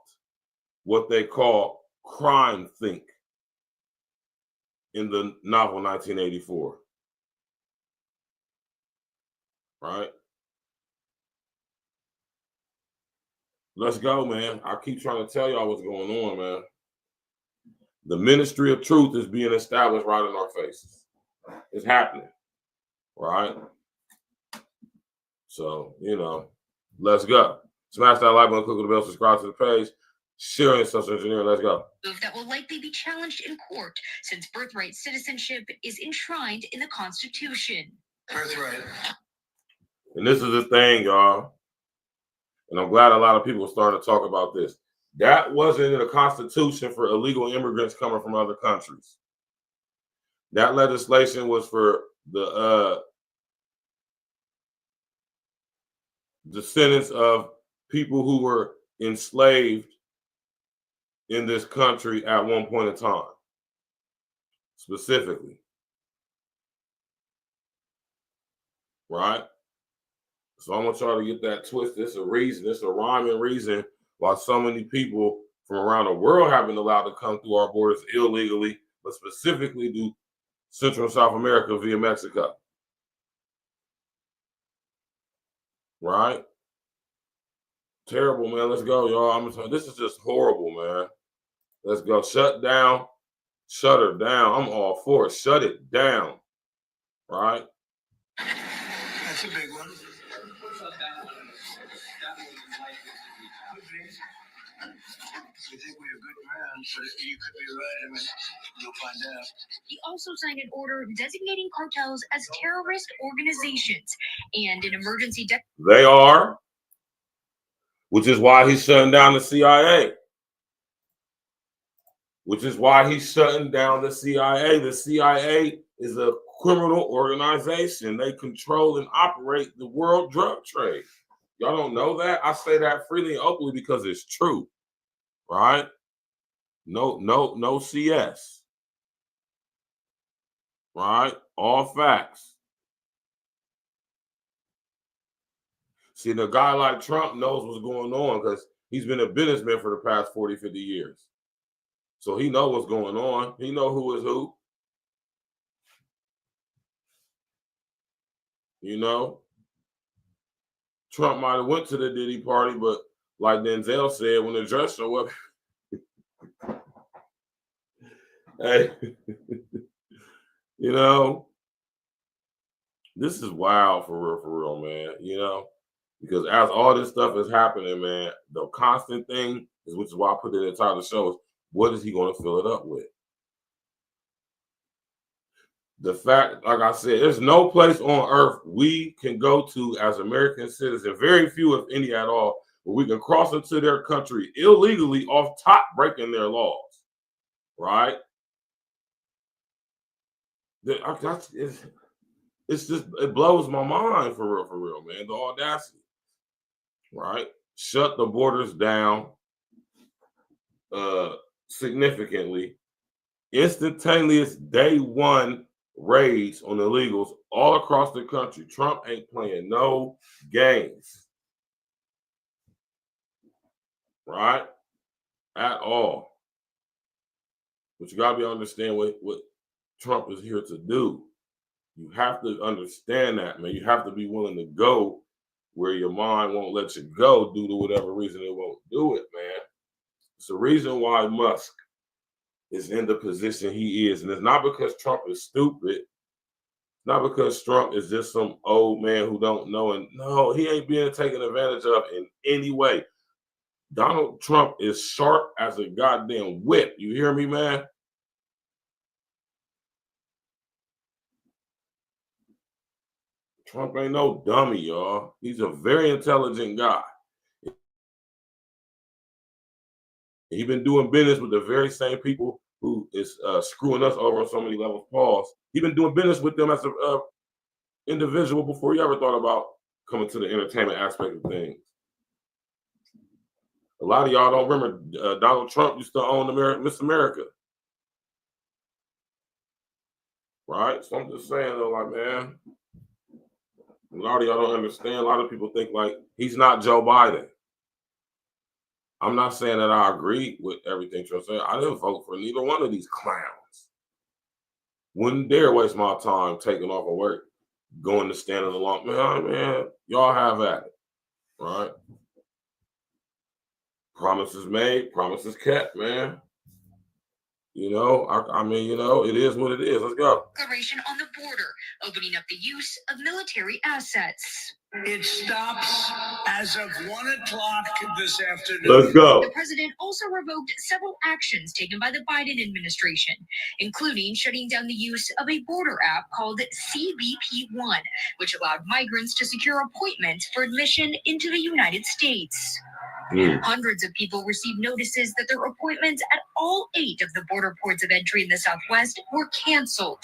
what they call crime think in the novel 1984. Right? Let's go, man. I keep trying to tell y'all what's going on, man. The Ministry of Truth is being established right in our faces. It's happening, right? So, you know, let's go. Smash that like button, click on the bell, subscribe to the page, share in social engineering. Let's go. That will likely be challenged in court since birthright citizenship is enshrined in the Constitution. Birthright. And this is the thing, y'all. And I'm glad a lot of people are starting to talk about this. That wasn't in the Constitution for illegal immigrants coming from other countries. That legislation was for the descendants of people who were enslaved in this country at one point in time, specifically. Right? So I want y'all to get that twist. It's a reason, it's a rhyme and reason why so many people from around the world have been allowed to come through our borders illegally, but specifically do Central and South America via Mexico. Right? Terrible, man. Let's go, y'all. This is just horrible, man. Let's go. Shut down. Shut her down. I'm all for it. Shut it down. Right? That's a big one. You think we have good ground, but you could be right. I mean, you'll find out. He also signed an order designating cartels as terrorist organizations and an emergency They are, which is why he's shutting down the CIA. Which is why he's shutting down the CIA. The CIA is a criminal organization. They control and operate the world drug trade. Y'all don't know that? I say that freely and openly because it's true. Right? No CS. Right? All facts. See, the guy like Trump knows what's going on because he's been a businessman for the past 40, 50 years. So he knows what's going on. He knows who is who. You know? Trump might have went to the Diddy party, but like Denzel said, when the dress show up, hey, you know, this is wild for real, man. You know, because as all this stuff is happening, man, the constant thing is, which is why I put it in the title of the show, is what is he going to fill it up with? The fact, like I said, there's no place on earth we can go to as American citizens, very few, if any at all, where we can cross into their country illegally off top breaking their laws. Right? It's just, it blows my mind for real, man. The audacity. Right? Shut the borders down significantly. Instantaneous day one raids on illegals all across the country. Trump ain't playing no games. Right? At all. But you gotta understand what Trump is here to do. You have to understand that, man. You have to be willing to go where your mind won't let you go due to whatever reason it won't do it, man. It's the reason why Musk is in the position he is. And it's not because Trump is stupid. It's not because Trump is just some old man who don't know. And no, he ain't being taken advantage of in any way. Donald Trump is sharp as a goddamn whip. You hear me, man? Trump ain't no dummy, y'all. He's a very intelligent guy. He's been doing business with the very same people who is screwing us over on so many levels. Pause. He's been doing business with them as an individual before he ever thought about coming to the entertainment aspect of things. A lot of y'all don't remember Donald Trump used to own Miss America. Right? So I'm just saying, though, like, man, a lot of y'all don't understand. A lot of people think like he's not Joe Biden. I'm not saying that I agree with everything Trump said. I didn't vote for neither one of these clowns. Wouldn't dare waste my time taking off of work, going to stand in the lawn. Man, y'all have at it, right? Promises made, promises kept, man. You know, I mean, you know, it is what it is. Let's go. Declaration on the border, opening up the use of military assets. It stops as of 1 o'clock this afternoon. Let's go. The president also revoked several actions taken by the Biden administration, including shutting down the use of a border app called CBP-1, which allowed migrants to secure appointments for admission into the United States. Hundreds of people received notices that their appointments at all 8 of the border ports of entry in the Southwest were canceled.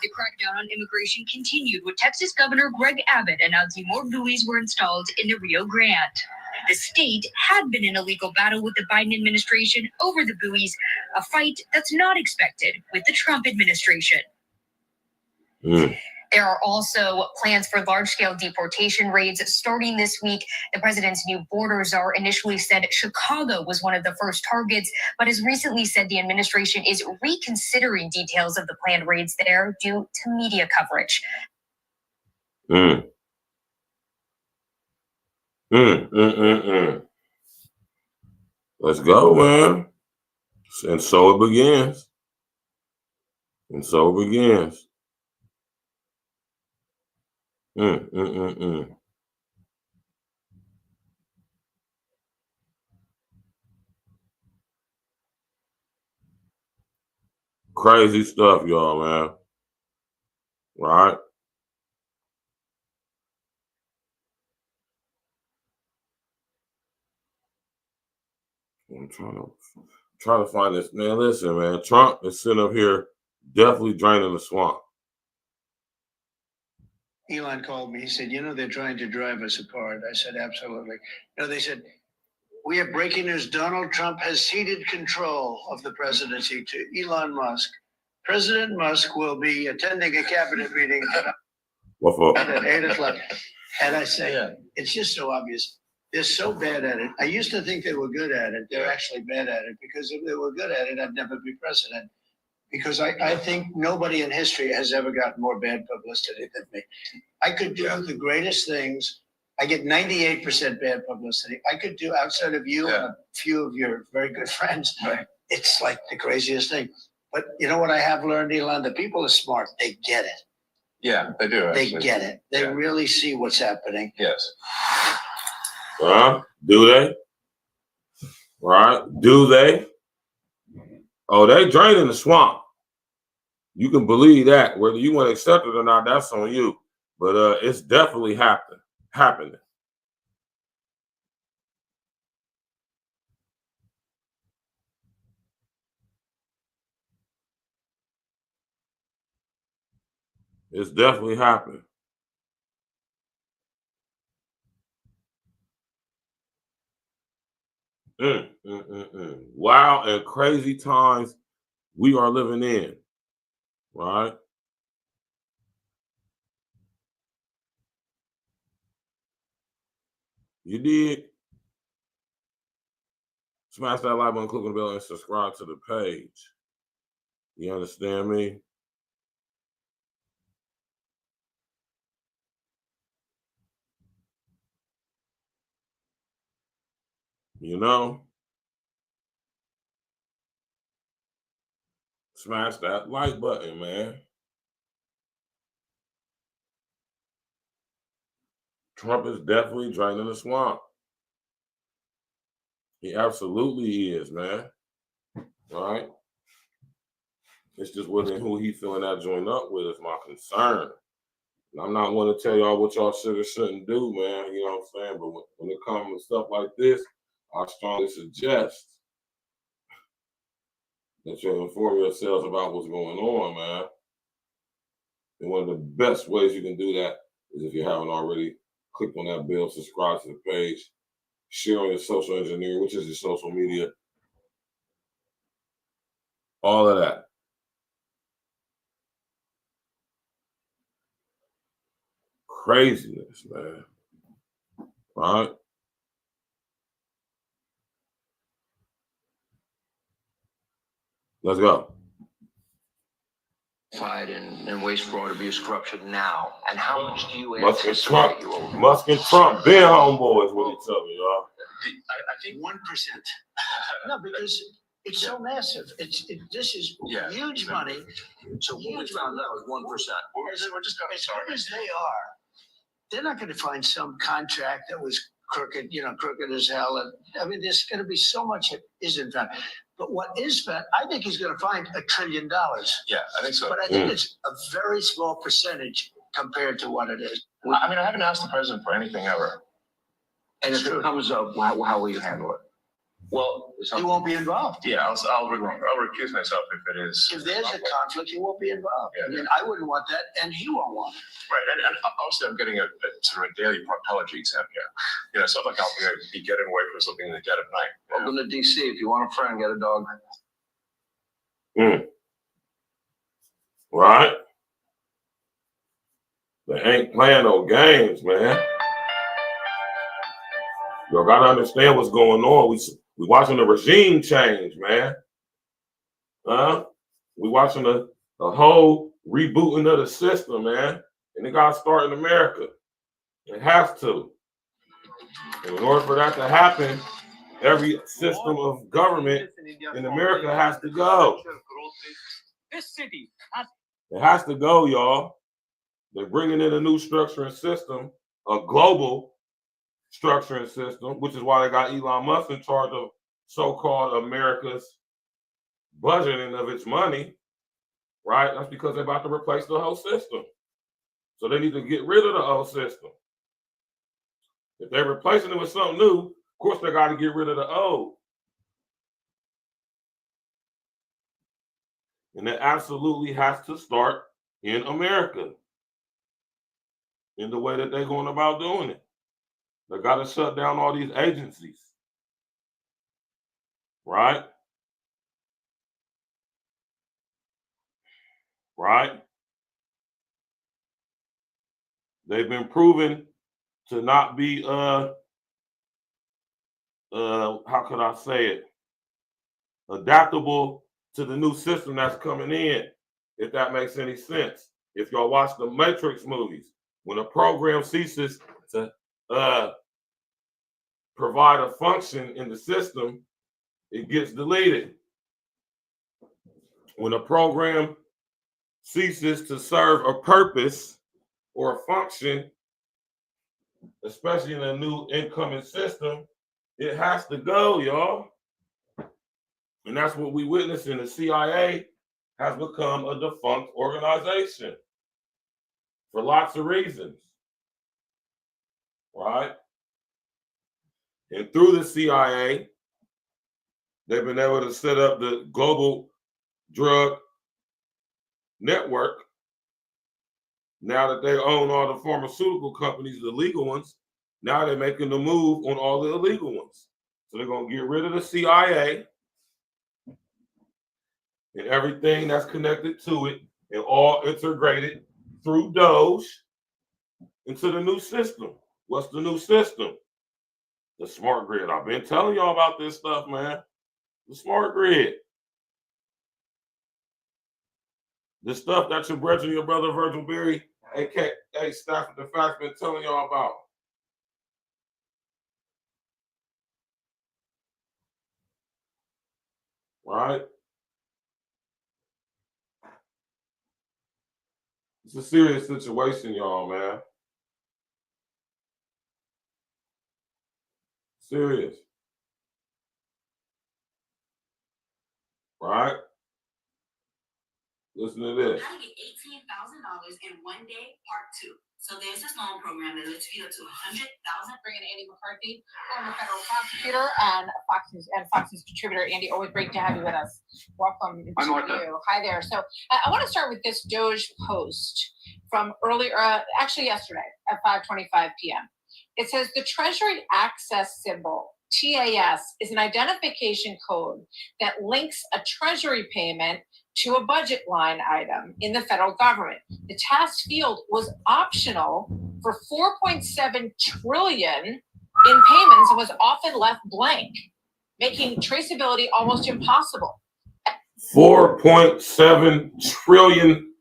The crackdown on immigration continued with Texas Governor Greg Abbott announcing more buoys were installed in the Rio Grande. The state had been in a legal battle with the Biden administration over the buoys, a fight that's not expected with the Trump administration. There are also plans for large-scale deportation raids starting this week. The president's new border czar initially said Chicago was one of the first targets, but has recently said the administration is reconsidering details of the planned raids there due to media coverage. Let's go, man. And so it begins. And so it begins. Crazy stuff, y'all, man. Right? I'm trying to find this. Man, listen, man. Trump is sitting up here definitely draining the swamp. Elon called me. He said, you know, they're trying to drive us apart. I said, absolutely. No, they said, we have breaking news. Donald Trump has ceded control of the presidency to Elon Musk. President Musk will be attending a cabinet meeting at 8 o'clock. And I say, it's just so obvious. They're so bad at it. I used to think they were good at it. They're actually bad at it, because if they were good at it, I'd never be president. Because I think nobody in history has ever gotten more bad publicity than me. I could do the greatest things. I get 98% bad publicity. I could do, outside of you and a few of your very good friends, it's like the craziest thing. But you know what I have learned, Elon? The people are smart. They get it. Yeah, they do. They get it. They really see what's happening. Yes. Do they? Right? Do they? Oh, they draining the swamp. You can believe that. Whether you want to accept it or not, that's on you. But it's definitely happening. It's definitely happening. Wow, and crazy times we are living in, right? You did. Smash that like button, click on the bell, and subscribe to the page. You understand me? You know? Smash that like button, man. Trump is definitely draining the swamp. He absolutely is, man. All right? It's just whether who he feeling that join up with is my concern. And I'm not going to tell y'all what y'all should or shouldn't do, man. You know what I'm saying? But when it comes to stuff like this, I strongly suggest that you inform yourselves about what's going on, man. And one of the best ways you can do that is, if you haven't already, click on that bell, subscribe to the page, share on your social engineering, which is your social media, all of that. Craziness, man. All right? Let's go. And waste, fraud, abuse, corruption now, and how much do you Musk and Trump been homeboys with each other, y'all. I think 1%. No, because it's so massive. This is huge money. So what we found out was 1%. As good as they are, they're not going to find some contract that was crooked, crooked as hell. And I mean, there's going to be so much that isn't found. But what is found, I think he's going to find $1 trillion. Yeah, I think so. But I think it's a very small percentage compared to what it is. I mean, I haven't asked the president for anything ever. And if it comes up, how will you handle it? Well, He won't be involved. yeah, I'll recuse myself if it is. If there's a conflict, he won't be involved. Yeah, I mean, I wouldn't want that, and he won't want it. Right, and also I'm getting a sort of a daily proctology exam here. Stuff like I'll be getting away from something in the dead of night. Welcome to DC. If you want a friend, get a dog. Right? They ain't playing no games, man. Y'all gotta understand what's going on. We watching the regime change, man. We watching the whole rebooting of the system, man. And it gotta start in America. It has to. And in order for that to happen, every system of government in America has to go. This city It has to go, y'all. They're bringing in a new structuring system, a global structuring system, which is why they got Elon Musk in charge of so-called America's budgeting of its money, right? That's because they're about to replace the whole system. So they need to get rid of the old system. If they're replacing it with something new, of course they got to get rid of the old. And it absolutely has to start in America, in the way that they're going about doing it. They got to shut down all these agencies, right? Right? They've been proven to not be, how could I say it? Adaptable to the new system that's coming in, if that makes any sense. If y'all watch the Matrix movies, when a program ceases to provide a function in the system, it gets deleted. When a program ceases to serve a purpose or a function, especially in a new incoming system, it has to go, y'all. And that's what we witnessed in the CIA has become a defunct organization for lots of reasons, right? And through the CIA, they've been able to set up the global drug network. Now that they own all the pharmaceutical companies, the legal ones, now they're making the move on all the illegal ones. So they're going to get rid of the CIA and everything that's connected to it, and all integrated through Doge into the new system. What's the new system? The smart grid. I've been telling y'all about this stuff, man. The smart grid. The stuff that your brethren, your brother Virgil Berry, aka Stafford the Facts, been telling y'all about. Right? It's a serious situation, y'all, man. Serious. Right? Listen to this. How to get $18,000 in one day, part 2. So there's this loan program that lets you get up to $100,000. Bringing Andy McCarthy, former federal prosecutor and Fox News contributor. Andy, always great to have you with us. Welcome to you. Hi there. So I want to start with this Doge post from earlier, actually yesterday at 5:25 p.m. It says the Treasury Access symbol, TAS, is an identification code that links a Treasury payment to a budget line item in the federal government. The task field was optional for $4.7 trillion in payments and was often left blank, making traceability almost impossible. $4.7 trillion.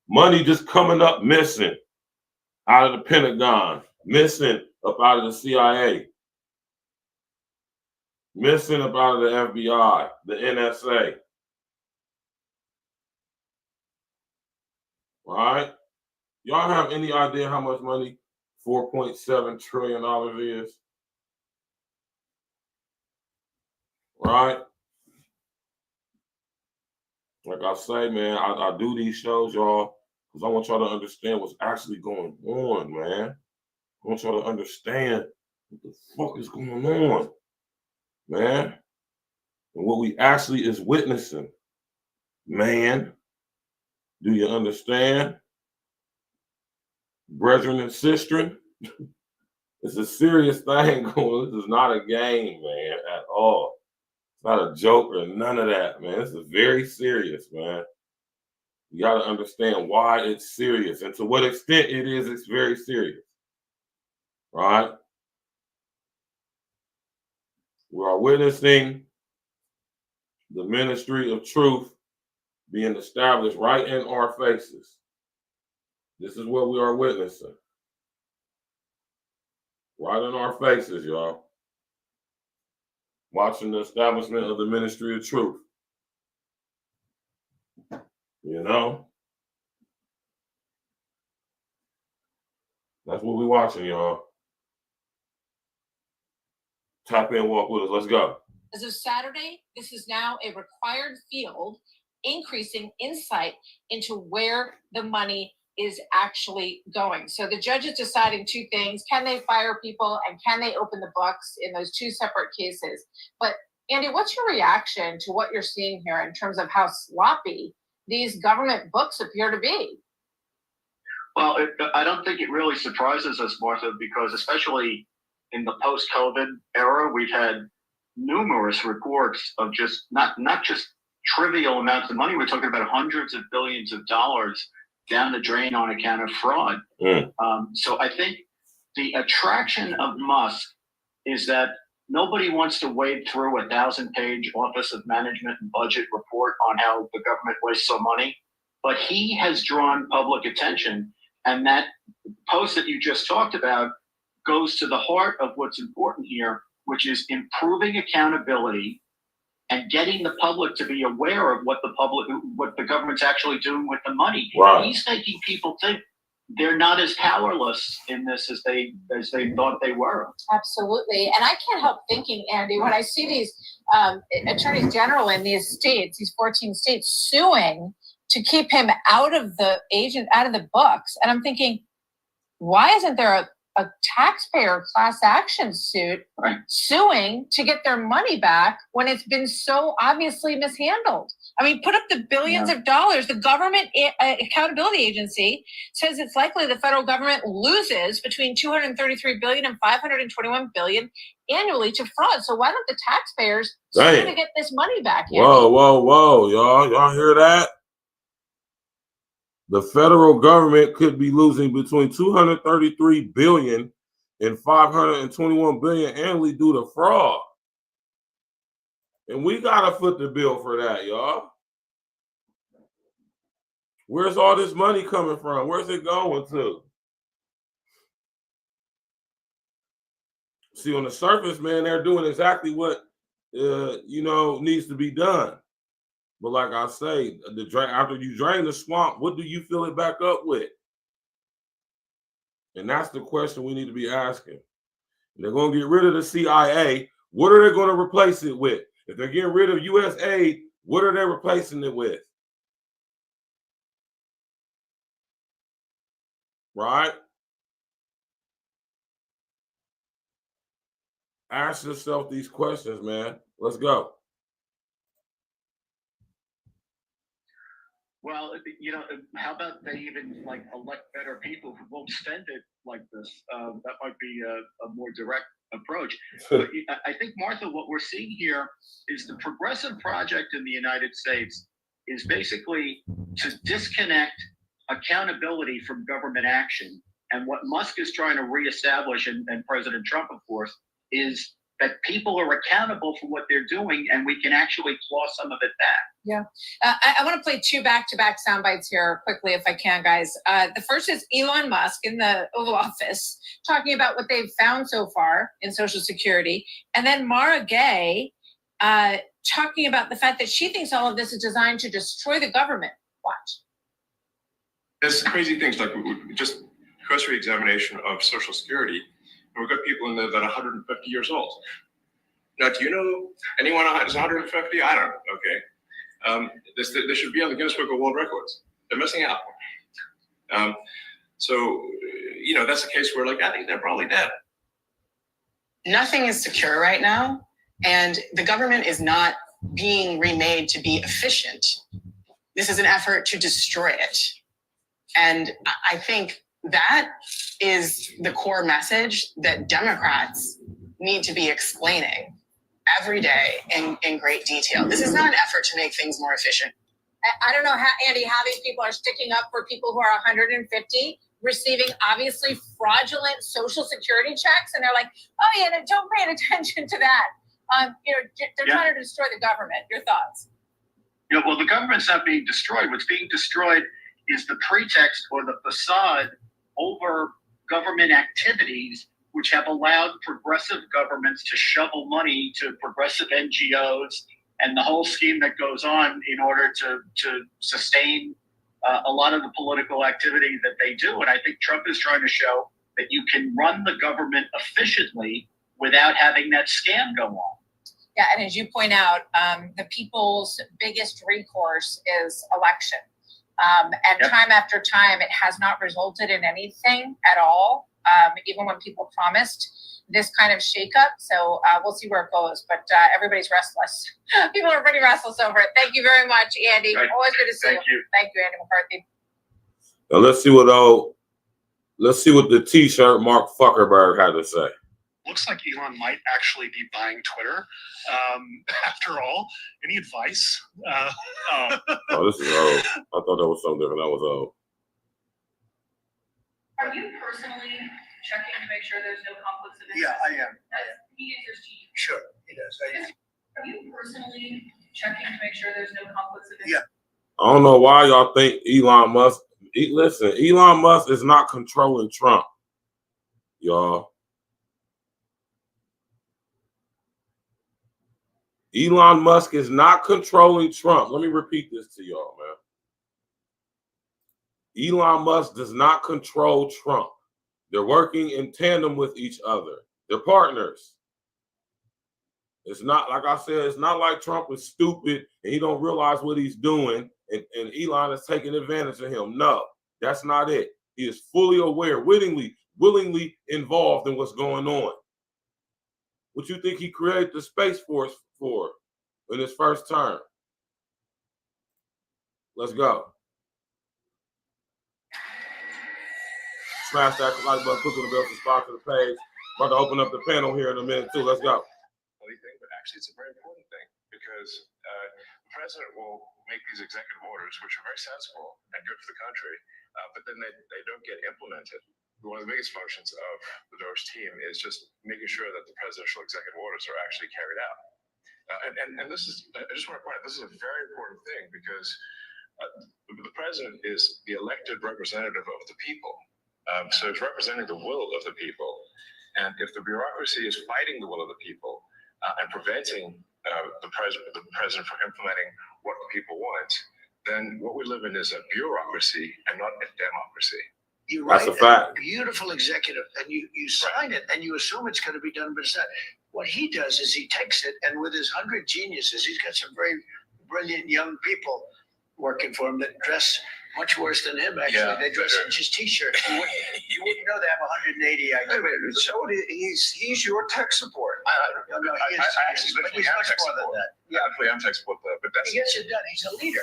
Money just coming up missing out of the Pentagon, missing up out of the CIA, missing up out of the FBI, the NSA. Right? Y'all have any idea how much money $4.7 trillion is? Right? Like I say, man, I do these shows, y'all, because I want y'all to understand what's actually going on, man. I want y'all to understand what the fuck is going on, man. And what we actually is witnessing, man. Do you understand? Brethren and sistren, it's a serious thing going. This is not a game, man, at all. It's not a joke or none of that, man. This is very serious, man. You got to understand why it's serious and to what extent it is. It's very serious, right? We are witnessing the ministry of truth being established right in our faces. This is what we are witnessing. Right in our faces, y'all. Watching the establishment of the ministry of truth. You know? That's what we're watching, y'all. Tap in, walk with us. Let's go. As of Saturday, this is now a required field, increasing insight into where the money is actually going. So the judge is deciding two things. Can they fire people and can they open the books in those two separate cases? But Andy, what's your reaction to what you're seeing here in terms of how sloppy these government books appear to be? Well, I don't think it really surprises us, Martha, because especially in the post-COVID era, we've had numerous reports of just not just trivial amounts of money. We're talking about hundreds of billions of dollars down the drain on account of fraud. So I think the attraction of Musk is that nobody wants to wade through a 1,000-page Office of Management and Budget report on how the government wastes so money. But he has drawn public attention, and that post that you just talked about goes to the heart of what's important here, which is improving accountability and getting the public to be aware of what the government's actually doing with the money. Right. He's making people think they're not as powerless in this as they thought they were. Absolutely. And I can't help thinking, Andy, when I see these attorneys general in these states, these 14 states suing to keep him out of the books. And I'm thinking, why isn't there a taxpayer class action suit suing to get their money back when it's been so obviously mishandled? I mean, put up the billions of dollars. The Government Accountability Agency says it's likely the federal government loses between $233 billion and $521 billion annually to fraud. So why don't the taxpayers sue to get this money back? Andy? Whoa, y'all hear that? The federal government could be losing between $233 billion and $521 billion annually due to fraud. And we gotta foot the bill for that, y'all. Where's all this money coming from? Where's it going to? See, on the surface, man, they're doing exactly what needs to be done. But like I say, after you drain the swamp, what do you fill it back up with? And that's the question we need to be asking. They're going to get rid of the CIA. What are they going to replace it with? If they're getting rid of U.S. aid, what are they replacing it with? Right? Ask yourself these questions, man. Let's go. Well, how about they even elect better people who won't spend it like this? That might be a more direct approach. But I think, Martha, what we're seeing here is the progressive project in the United States is basically to disconnect accountability from government action. And what Musk is trying to reestablish, and President Trump, of course, is that people are accountable for what they're doing, and we can actually claw some of it back. Yeah. I want to play two back-to-back sound bites here quickly, if I can, guys. The first is Elon Musk in the Oval Office talking about what they've found so far in Social Security. And then Mara Gay talking about the fact that she thinks all of this is designed to destroy the government. Watch. There's crazy things like we just cursory examination of Social Security, and we've got people in there that are 150 years old. Now, do you know anyone who's 150? I don't know. Okay, they should be on the Guinness Book of World Records. They're missing out. So, you know, that's a case where, like, I think they're probably dead. Nothing is secure right now, and the government is not being remade to be efficient. This is an effort to destroy it. And I think that is the core message that Democrats need to be explaining every day in great detail. This is not an effort to make things more efficient. I don't know how, Andy, how these people are sticking up for people who are 150, receiving obviously fraudulent Social Security checks, and they're like, "Oh yeah, don't pay attention to that." You know, they're trying to destroy the government. Your thoughts? Yeah, well, the government's not being destroyed. What's being destroyed is the pretext or the facade over government activities, which have allowed progressive governments to shovel money to progressive NGOs and the whole scheme that goes on in order to sustain a lot of the political activity that they do. And I think Trump is trying to show that you can run the government efficiently without having that scam go on. Yeah, and as you point out, the people's biggest recourse is election. And time after time, it has not resulted in anything at all, even when people promised this kind of shakeup. So we'll see where it goes, but everybody's restless. People are pretty restless over it. Thank you very much, Andy. Right. Always good to see Thank you. Thank you, Andy McCarthy. Now let's see what the T-shirt Mark Zuckerberg had to say. Looks like Elon might actually be buying Twitter. After all, any advice? Oh, this is old. I thought that was something different. That was old. Are you personally checking to make sure there's no conflicts of interest? Yeah, I am. He answers to you. Sure, he does. Are you personally checking to make sure there's no conflicts of interest? Yeah. I don't know why y'all think Elon Musk. Listen, Elon Musk is not controlling Trump, y'all. Elon Musk is not controlling Trump. Let me repeat this to y'all, man. Elon Musk does not control Trump. They're working in tandem with each other. They're partners. It's not, like I said, it's not like Trump is stupid and he don't realize what he's doing and Elon is taking advantage of him. No, that's not it. He is fully aware, willingly involved in what's going on. What you think he created the Space Force for in his first term? Let's go. Smash that like button, click on the bell, subscribe to the page. About to open up the panel here in a minute too. Let's go. Thing, but actually it's a very important thing because the president will make these executive orders, which are very sensible and good for the country, but then they don't get implemented. One of the biggest functions of the DOGE team is just making sure that the presidential executive orders are actually carried out. And this is, I just want to point out, this is a very important thing because the president is the elected representative of the people. So he's representing the will of the people. And if the bureaucracy is fighting the will of the people and preventing the president from implementing what the people want, then what we live in is a bureaucracy and not a democracy. You write That's a fact. Beautiful executive, and you sign it, and you assume it's going to be done, but it's not. What he does is he takes it, and with his 100 geniuses, he's got some very brilliant young people working for him that dress much worse than him, actually. Yeah, they dress in just T-shirts. You wouldn't know they have 180 IQ. Wait a minute, so he's your tech support. No, he's much more than that. Yeah, actually, I'm tech support, but that's... He gets it done. He's a leader.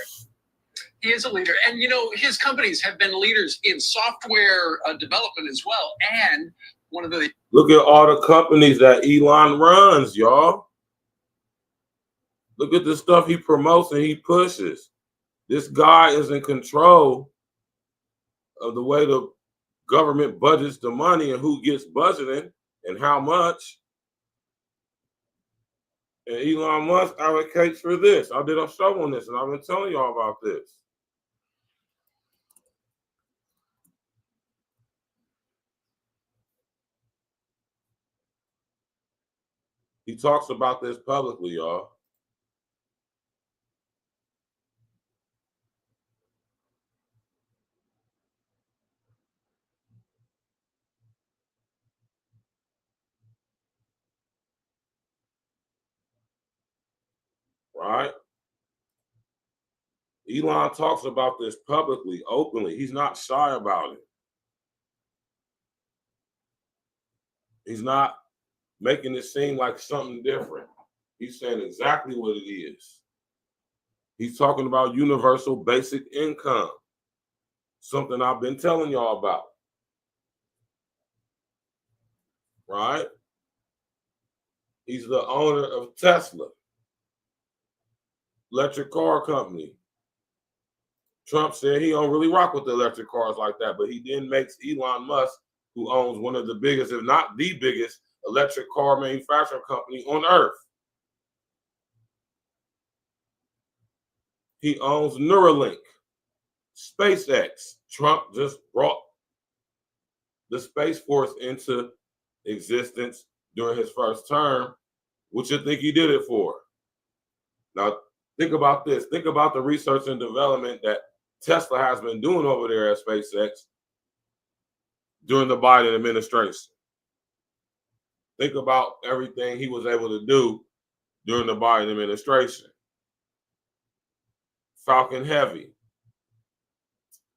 He is a leader. And, you know, his companies have been leaders in software development as well. And one of the... Look at all the companies that Elon runs, y'all. Look at the stuff he promotes and he pushes. This guy is in control of the way the government budgets the money and who gets budgeting and how much. And Elon Musk advocates for this. I did a show on this, and I've been telling y'all about this. He talks about this publicly, y'all. right? Elon talks about this publicly, openly. He's not shy about it. He's not making it seem like something different. He's saying exactly what it is. He's talking about universal basic income, something I've been telling y'all about, right? He's the owner of Tesla, electric car company. Trump said he don't really rock with the electric cars like that, but he then makes Elon Musk, who owns one of the biggest, if not the biggest, electric car manufacturing company on earth. He owns Neuralink, SpaceX. Trump just brought the Space Force into existence during his first term. What you think he did it for? Now, think about this. Think about the research and development that Tesla has been doing over there at SpaceX during the Biden administration. Think about everything he was able to do during the Biden administration. Falcon Heavy,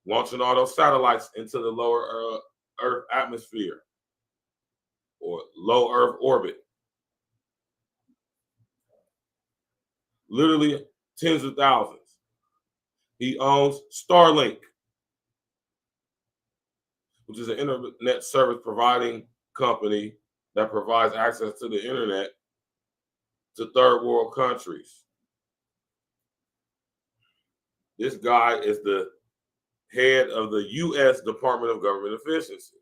launching all those satellites into the lower Earth atmosphere or low Earth orbit. Literally tens of thousands. He owns Starlink, which is an internet service providing company that provides access to the internet to third world countries. This guy is the head of the U.S. Department of Government Efficiency.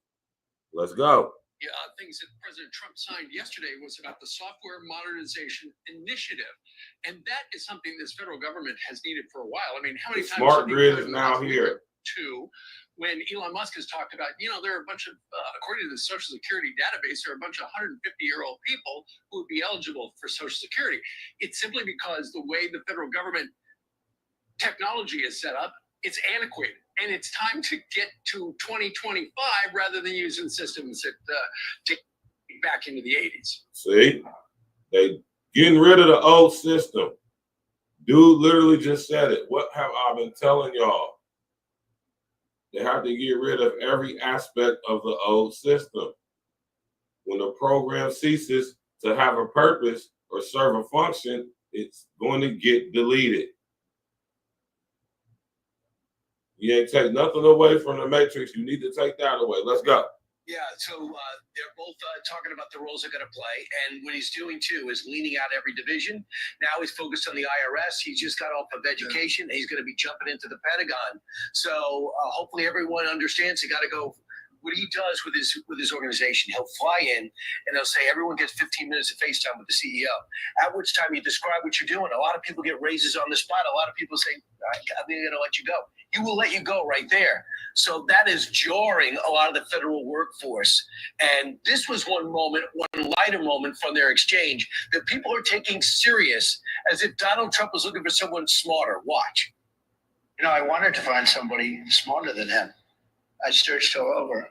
Let's go. Yeah, things that President Trump signed yesterday was about the Software Modernization Initiative. And that is something this federal government has needed for a while. I mean, how many times Smart grid is now here. When Elon Musk has talked about, you know, there are a bunch of, according to the Social Security database, there are a bunch of 150-year-old people who would be eligible for Social Security. It's simply because the way the federal government technology is set up, it's antiquated. And it's time to get to 2025 rather than using systems that take back into the 80s. See, they getting rid of the old system. Dude literally just said it. What have I been telling y'all? They have to get rid of every aspect of the old system. When the program ceases to have a purpose or serve a function, it's going to get deleted. You ain't take nothing away from the Matrix. You need to take that away. Let's go. Yeah, so they're both talking about the roles they're going to play. And what he's doing, too, is leaning out every division. Now he's focused on the IRS. He's just got off of education. He's going to be jumping into the Pentagon. So hopefully everyone understands they got to go. What he does with his organization, he'll fly in and he'll say, everyone gets 15 minutes of FaceTime with the CEO. At which time you describe what you're doing. A lot of people get raises on the spot. A lot of people say, I'm going to let you go. He will let you go right there. So that is jarring a lot of the federal workforce. And this was one lighter moment from their exchange that people are taking serious, as if Donald Trump was looking for someone smarter. Watch. You know, I wanted to find somebody smarter than him. I searched all over.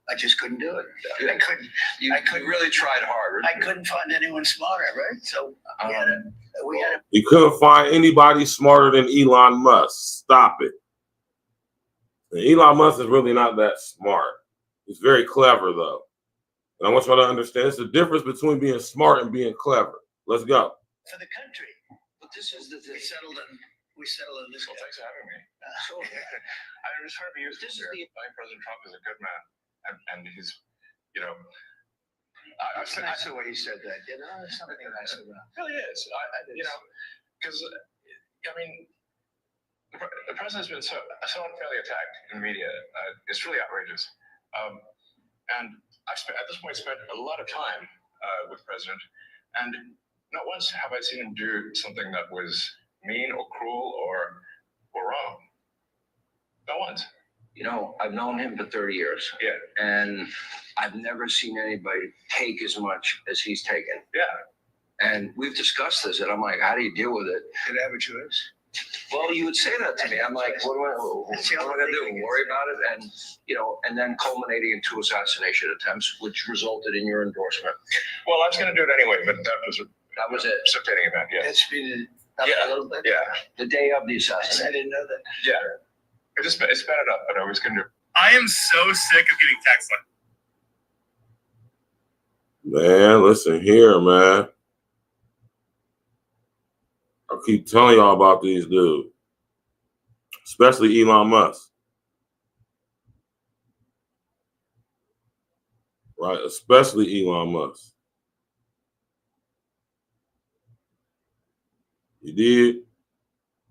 I just couldn't do it. I couldn't. You really tried hard. I couldn't find anyone smarter, right? So we had to. You couldn't find anybody smarter than Elon Musk. Stop it. And Elon Musk is really not that smart. He's very clever, though. And I want y'all to understand it's the difference between being smart and being clever. Let's go. For the country. But this is the thing. We settled on this. Well, thanks for having me. I was trying to be used to here. I think President Trump is a good man. And he's, you know, That's the way he said that. You know, there's something nice about it. It really is. You know, because, I mean, the president's been so unfairly attacked in media. It's really outrageous. And I've at this point spent a lot of time with the president, and not once have I seen him do something that was mean or cruel or wrong. Not once. You know, I've known him for 30 years. Yeah. And I've never seen anybody take as much as he's taken. Yeah. And we've discussed this, and I'm like, how do you deal with it? Did it have a choice? Well, you would say that to me. I'm like, what am I going to do? Worry about it? And, you know, and then culminating in 2 assassination attempts, which resulted in your endorsement. Well, I was going to do it anyway, but that was it. Precipitating event, yeah. It's been A little bit. Yeah. The day of the assassination. I didn't know that. Yeah. It sped it up, but I was going to. I am so sick of getting texts like Man, listen here, man. I keep telling y'all about these dudes, especially Elon Musk. Right, especially Elon Musk. You did?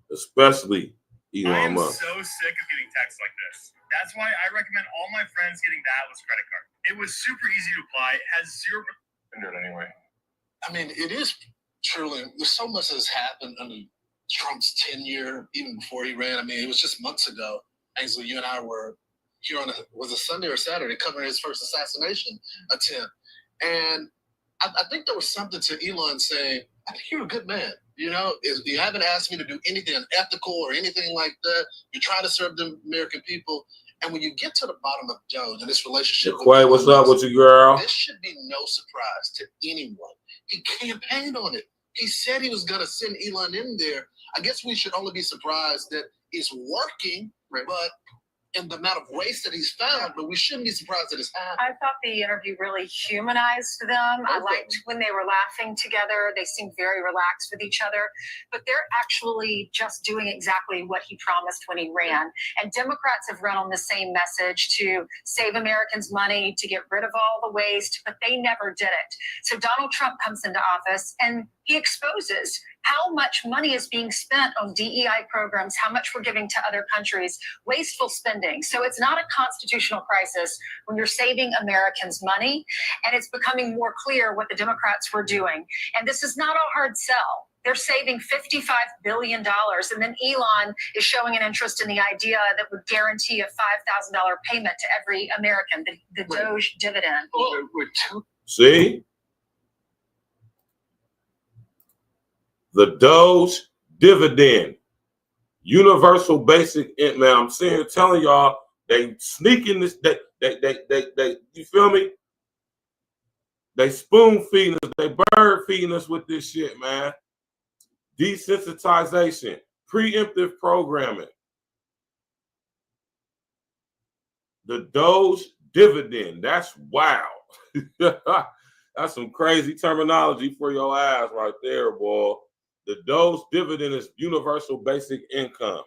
Especially Elon Musk. I am so sick of getting texts like this. That's why I recommend all my friends getting the Atlas credit card. It was super easy to apply. It has 0%. Do it anyway. I mean, it is truly, there's so much that has happened under Trump's tenure, even before he ran. I mean, it was just months ago. Ainsley, you and I were here on was a Sunday or Saturday covering his first assassination attempt. And I think there was something to Elon saying, I think you're a good man. You know, you haven't asked me to do anything unethical or anything like that. You're trying to serve the American people. And when you get to the bottom of Doge and this relationship, Quay, what's up with you, girl? This should be no surprise to anyone. He campaigned on it. He said he was going to send Elon in there. I guess we should only be surprised that it's working, but in the amount of waste that he's found, but we shouldn't be surprised that it's happened. I thought the interview really humanized them. I liked when they were laughing together. They seemed very relaxed with each other, but they're actually just doing exactly what he promised when he ran. And Democrats have run on the same message to save Americans money, to get rid of all the waste, but they never did it. So Donald Trump comes into office and he exposes how much money is being spent on DEI programs, how much we're giving to other countries, wasteful spending. So it's not a constitutional crisis when you're saving Americans money, and it's becoming more clear what the Democrats were doing. And this is not a hard sell. They're saving $55 billion, and then Elon is showing an interest in the idea that would guarantee a $5,000 payment to every American, the Doge dividend. See? The Doge dividend, universal basic, man. I'm sitting here telling y'all they sneaking this. They you feel me? They spoon feeding us. They bird feeding us with this shit, man. Desensitization, preemptive programming. The Doge dividend. That's wow. That's some crazy terminology for your ass right there, boy. The Doge dividend is universal basic income.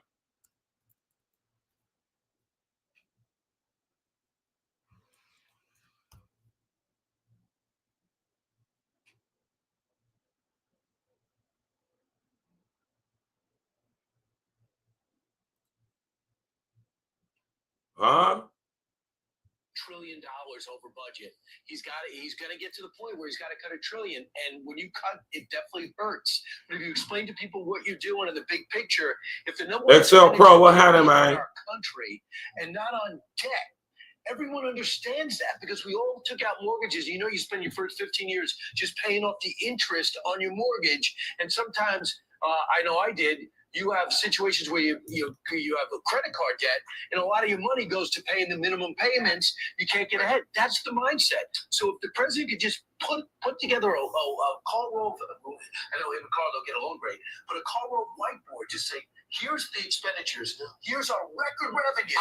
Huh? $1 trillion over budget. He's going to get to the point where he's got to cut $1 trillion. And when you cut, it definitely hurts. But if you explain to people what you're doing in the big picture, if the number Excel Pro, what had him, man? Our country and not on debt. Everyone understands that because we all took out mortgages. You know, you spend your first 15 years just paying off the interest on your mortgage. And sometimes, I know I did, you have situations where you have a credit card debt, and a lot of your money goes to paying the minimum payments. You can't get ahead. That's the mindset. So if the president could just put together a call roll, I know him and Carl don't get along great, but a call roll whiteboard, just say, here's the expenditures, here's our record revenue,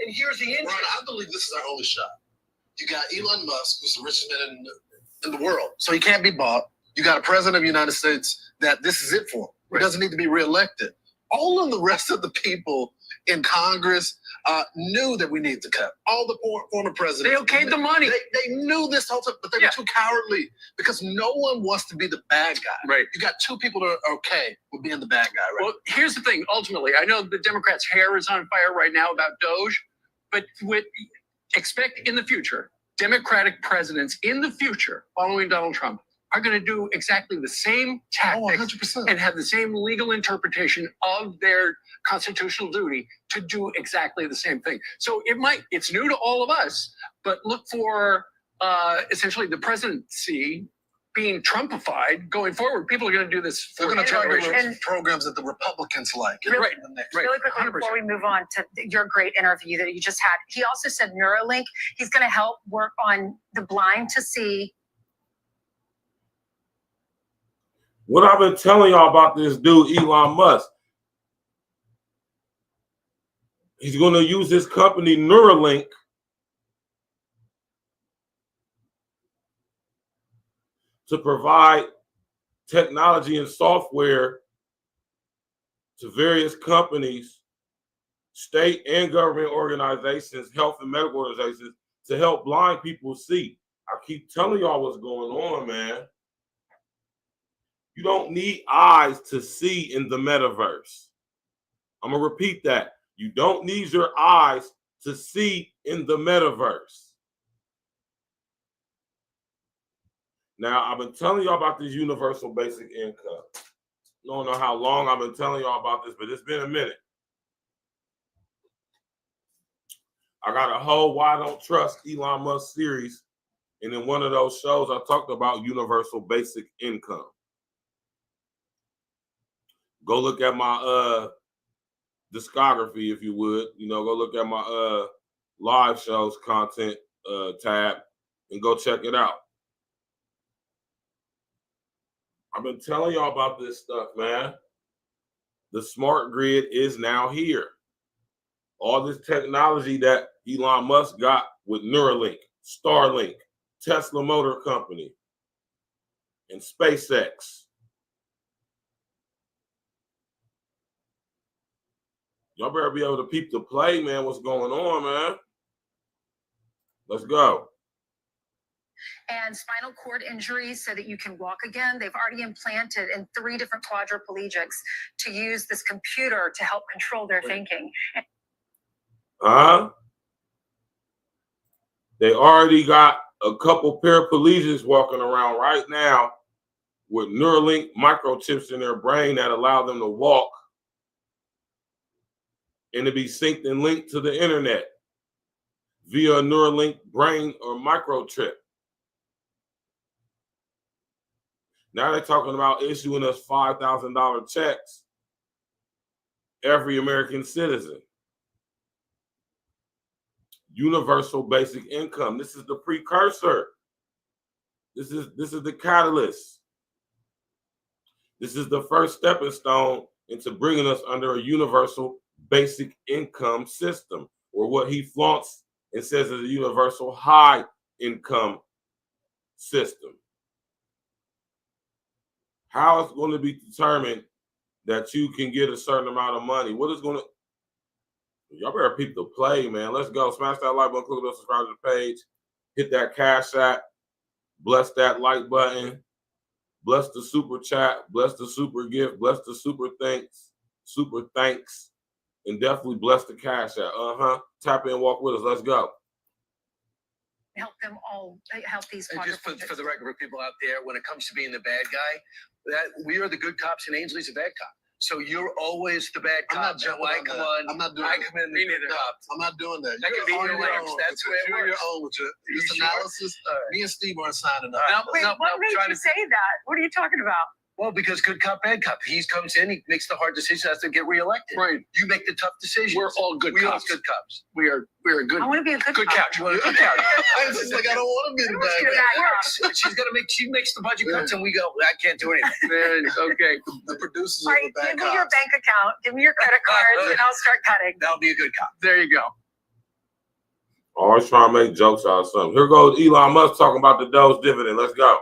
and here's the interest. Ron, I believe this is our only shot. You got Elon Musk, who's the richest man in the world, so he can't be bought. You got a president of the United States that this is it for him. He doesn't need to be reelected. All of the rest of the people in Congress knew that we needed to cut. All the former presidents. They okayed the money. They knew this whole time, but they were too cowardly because no one wants to be the bad guy. Right. You got two people that are okay with being the bad guy, right? Well, here's the thing. Ultimately, I know the Democrats' hair is on fire right now about Doge, but expect in the future, Democratic presidents in the future, following Donald Trump, are going to do exactly the same tactics and have the same legal interpretation of their constitutional duty to do exactly the same thing. So it's new to all of us, but look for essentially the presidency being Trumpified going forward. People are going to do this. They're going to try to release programs that the Republicans like. Really quickly, before we move on to your great interview that you just had, he also said Neuralink, he's going to help work on the blind to see. What I've been telling y'all about this dude, Elon Musk, he's going to use his company Neuralink to provide technology and software to various companies, state and government organizations, health and medical organizations, to help blind people see. I keep telling y'all what's going on, man. You don't need eyes to see in the metaverse. I'm going to repeat that. You don't need your eyes to see in the metaverse. Now, I've been telling y'all about this universal basic income. I don't know how long I've been telling y'all about this, but it's been a minute. I got a whole Why I Don't Trust Elon Musk series, and in one of those shows, I talked about universal basic income. Go look at my discography, if you would. You know, go look at my live shows content tab and go check it out. I've been telling y'all about this stuff, man. The smart grid is now here. All this technology that Elon Musk got with Neuralink, Starlink, Tesla Motor Company, and SpaceX. Y'all better be able to peep the play, man. What's going on, man? Let's go. And spinal cord injuries so that you can walk again. They've already implanted in 3 different quadriplegics to use this computer to help control their thinking. They already got a couple paraplegics walking around right now with Neuralink microchips in their brain that allow them to walk and to be synced and linked to the internet via a Neuralink brain or microchip. Now they're talking about issuing us $5,000 checks, every American citizen. Universal basic income. This is the precursor. This is the catalyst. This is the first stepping stone into bringing us under a universal basic income system, or what he flaunts and says is a universal high income system. How it's going to be determined that you can get a certain amount of money? What is going to... Y'all better peep the play, man. Let's go. Smash that like button, click on the subscribe to the page. Hit that cash app. Bless that like button. Bless the super chat. Bless the super gift. Bless the super thanks. Super thanks. And definitely bless the cash app. Tap in, walk with us. Let's go. Help them all, help these And just quadriplegics. for the record, for people out there, when it comes to being the bad guy, that we are the good cops and Ainsley's a bad cop. So you're always the bad cop. I'm not doing I that. come in the good cop. I'm not doing that. That can be your legs. That's where it you're your works. own with your You this sure? analysis. Me and Steve aren't signing up. No, Wait, no, what no, made trying you to- say that? What are you talking about? Well, because good cop, bad cop. He comes in, he makes the hard decision, has to get reelected. Right. You make the tough decisions. We're all good We are cops. good cops. We're a good I want to be a good cop. couch. You want a good couch? It's just like I don't want to be the Let's bad do guy. that. Works. She makes the budget cuts, and we go. I can't do anything. Okay. The producers All are right, the bad give me your cops. bank account, give me your credit cards, and I'll start cutting. That'll be a good cop. There you go. Always trying to make jokes out of something. Here goes Elon Musk talking about the Doge dividend. Let's go.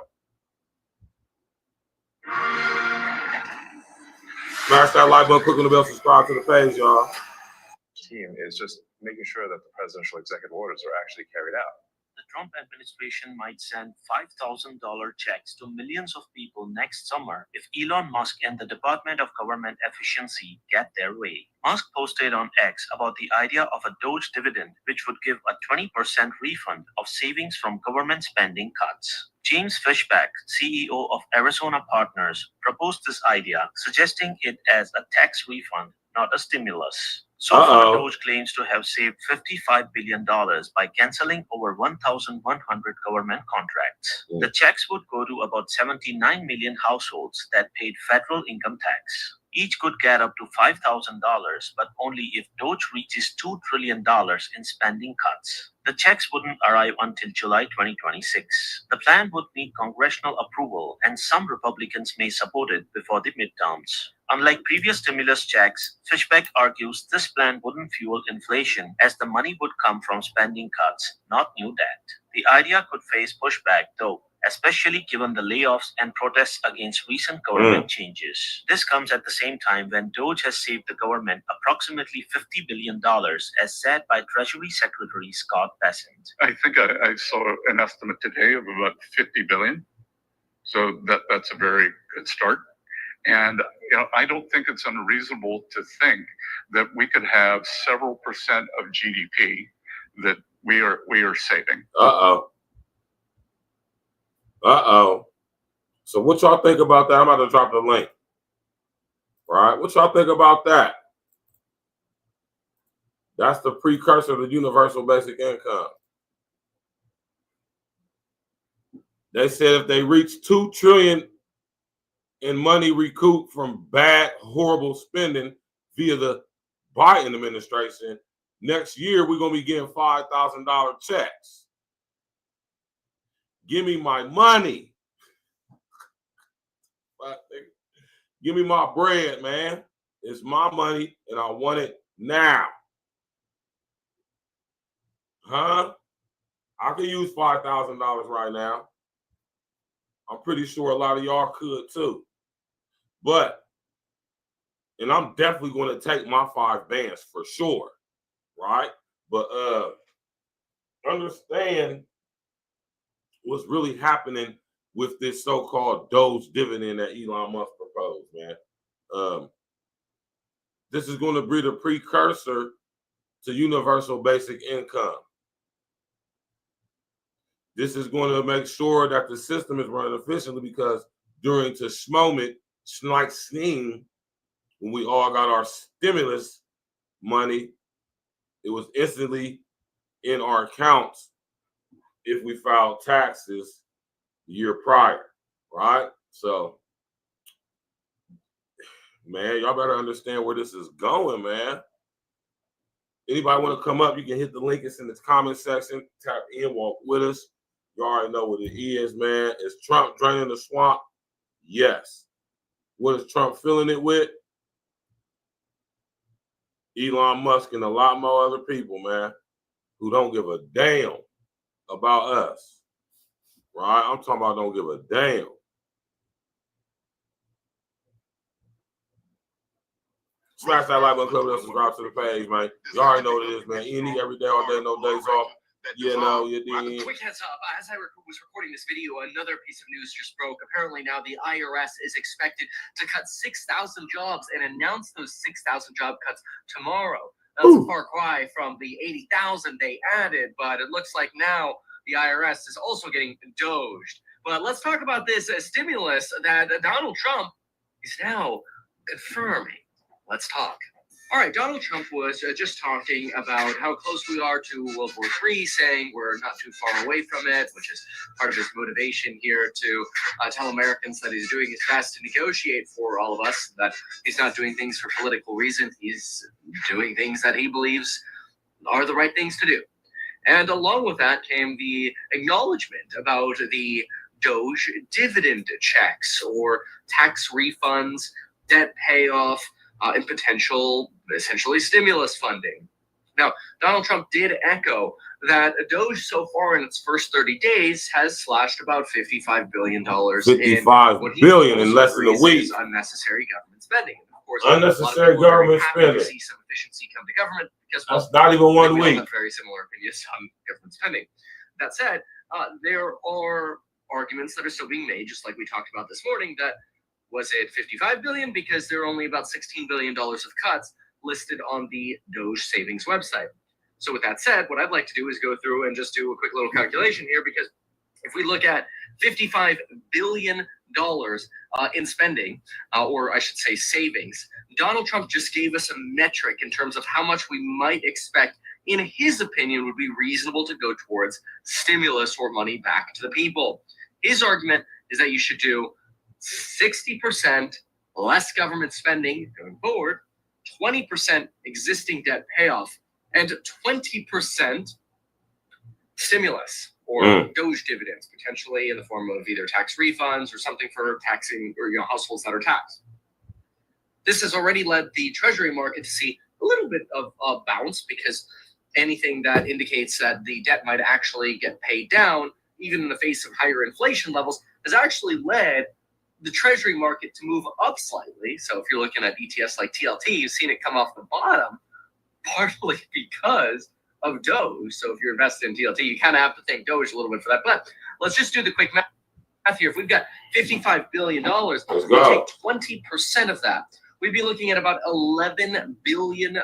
Smash that like button, click on the bell, subscribe to the page, y'all. Team is just making sure that the presidential executive orders are actually carried out. The Trump administration might send $5,000 checks to millions of people next summer if Elon Musk and the Department of Government Efficiency get their way. Musk posted on X about the idea of a Doge dividend, which would give a 20% refund of savings from government spending cuts. James Fishback, CEO of Arizona Partners, proposed this idea, suggesting it as a tax refund, not a stimulus. So far, Doge claims to have saved $55 billion by canceling over 1,100 government contracts. The checks would go to about 79 million households that paid federal income tax. Each could get up to $5,000, but only if Doge reaches $2 trillion in spending cuts. The checks wouldn't arrive until July 2026. The plan would need congressional approval, and some Republicans may support it before the midterms. Unlike previous stimulus checks, Fishbeck argues this plan wouldn't fuel inflation as the money would come from spending cuts, not new debt. The idea could face pushback, though, especially given the layoffs and protests against recent government changes. This comes at the same time when Doge has saved the government approximately $50 billion, as said by Treasury Secretary Scott Bessent. I think I saw an estimate today of about 50 billion. So that's a very good start. And I don't think it's unreasonable to think that we could have several percent of GDP that we are saving. So what y'all think about that? I'm about to drop the link. All right, what y'all think about that? That's the precursor to universal basic income. They said if they reach $2 trillion in money recouped from bad, horrible spending via the Biden administration, next year we're gonna be getting $5,000 checks. Give me my money. Give me my bread, man. It's my money, and I want it now. Huh? I can use $5,000 right now. I'm pretty sure a lot of y'all could too. But, and I'm definitely going to take my 5 bands for sure, right? But understand what's really happening with this so-called Doge dividend that Elon Musk proposed, man. This is going to be the precursor to universal basic income. This is going to make sure that the system is running efficiently, because during this moment, like Sneem, when we all got our stimulus money, it was instantly in our accounts if we filed taxes the year prior, right? So, man, y'all better understand where this is going, man. Anybody want to come up, you can hit the link. It's in the comment section. Tap in, walk with us. You already know what it is, man. Is Trump draining the swamp? Yes. What is Trump filling it with? Elon Musk and a lot more other people, man, who don't give a damn about us. Right? I'm talking about don't give a damn. Smash that like button, click and subscribe to the page, man. You already know what it is, man. E&E every day, all day, no days off. You know, you did. Quick heads up, as I was recording this video, another piece of news just broke. Apparently now the IRS is expected to cut 6,000 jobs and announce those 6,000 job cuts tomorrow. That's a far cry from the 80,000 they added, but it looks like now the IRS is also getting doged. But let's talk about this stimulus that Donald Trump is now confirming. Let's talk. All right, Donald Trump was just talking about how close we are to World War III, saying we're not too far away from it, which is part of his motivation here to tell Americans that he's doing his best to negotiate for all of us, that he's not doing things for political reasons. He's doing things that he believes are the right things to do. And along with that came the acknowledgement about the Doge dividend checks or tax refunds, debt payoff, and potential, essentially, stimulus funding. Now, Donald Trump did echo that Doge so far in its first 30 days has slashed about $55 billion in less than a week. Unnecessary government spending. And of course, unnecessary government spending. To see some efficiency come to government because that's not even 1 week. We have very similar opinions on government spending. That said, there are arguments that are still being made, just like we talked about this morning, that was it 55 billion because there are only about $16 billion of cuts listed on the Doge savings website. So with that said, what I'd like to do is go through and just do a quick little calculation here, because if we look at $55 billion in spending, or I should say savings, Donald Trump just gave us a metric in terms of how much we might expect, in his opinion, would be reasonable to go towards stimulus or money back to the people. His argument is that you should do 60% less government spending going forward, 20% existing debt payoff, and 20% stimulus or Doge dividends, potentially in the form of either tax refunds or something for taxing or households that are taxed. This has already led the Treasury market to see a little bit of a bounce, because anything that indicates that the debt might actually get paid down, even in the face of higher inflation levels, has actually led the Treasury market to move up slightly. So if you're looking at ETFs like TLT, you've seen it come off the bottom, partly because of Doge. So if you're invested in TLT, you kind of have to think Doge a little bit for that. But let's just do the quick math here. If we've got $55 billion, we take 20% of that, we'd be looking at about $11 billion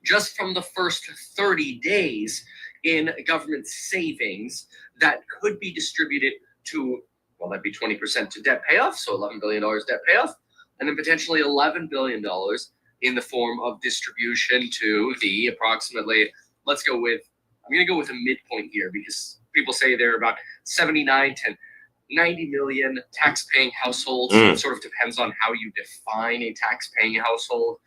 just from the first 30 days in government savings that could be distributed to, well, that'd be 20% to debt payoff, so $11 billion debt payoff, and then potentially $11 billion in the form of distribution to the approximately, I'm going to go with a midpoint here, because people say there are about 79 to 90 million tax-paying households. It sort of depends on how you define a tax-paying household.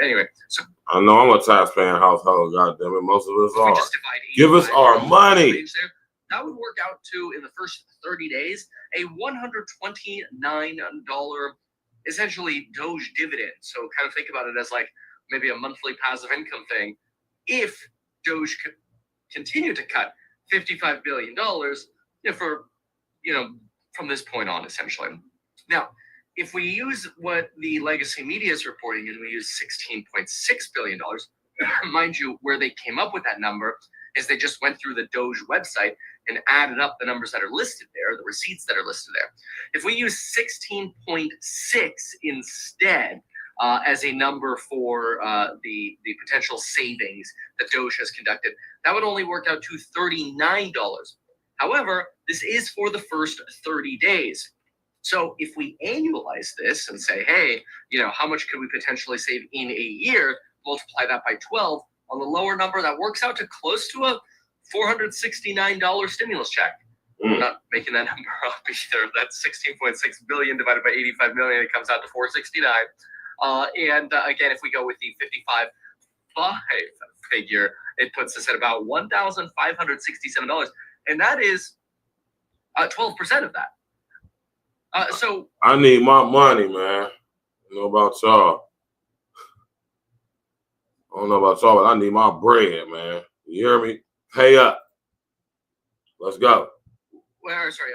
Anyway, so I know I'm a tax-paying household. Goddamn it, most of us are. Give us our money. That would work out to, in the first 30 days, a $129 essentially Doge dividend. So kind of think about it as like maybe a monthly passive income thing. If Doge could continue to cut $55 billion from this point on, essentially. Now, if we use what the legacy media is reporting, and we use $16.6 billion, mind you, where they came up with that number is they just went through the Doge website and added up the numbers that are listed there, the receipts that are listed there. If we use 16.6 instead as a number for the potential savings that Doge has conducted, that would only work out to $39. However, this is for the first 30 days. So if we annualize this and say, hey, how much could we potentially save in a year, multiply that by 12, on the lower number, that works out to close to a $469 stimulus check. I'm not making that number up either. That's 16.6 billion divided by 85 million. It comes out to 469. And again, if we go with the 55 figure, it puts us at about $1,567. And that is 12% of that. So I need my money, man. I don't know about y'all. I don't know about y'all, but I need my bread, man. You hear me? Pay up. Let's go. Well, sorry,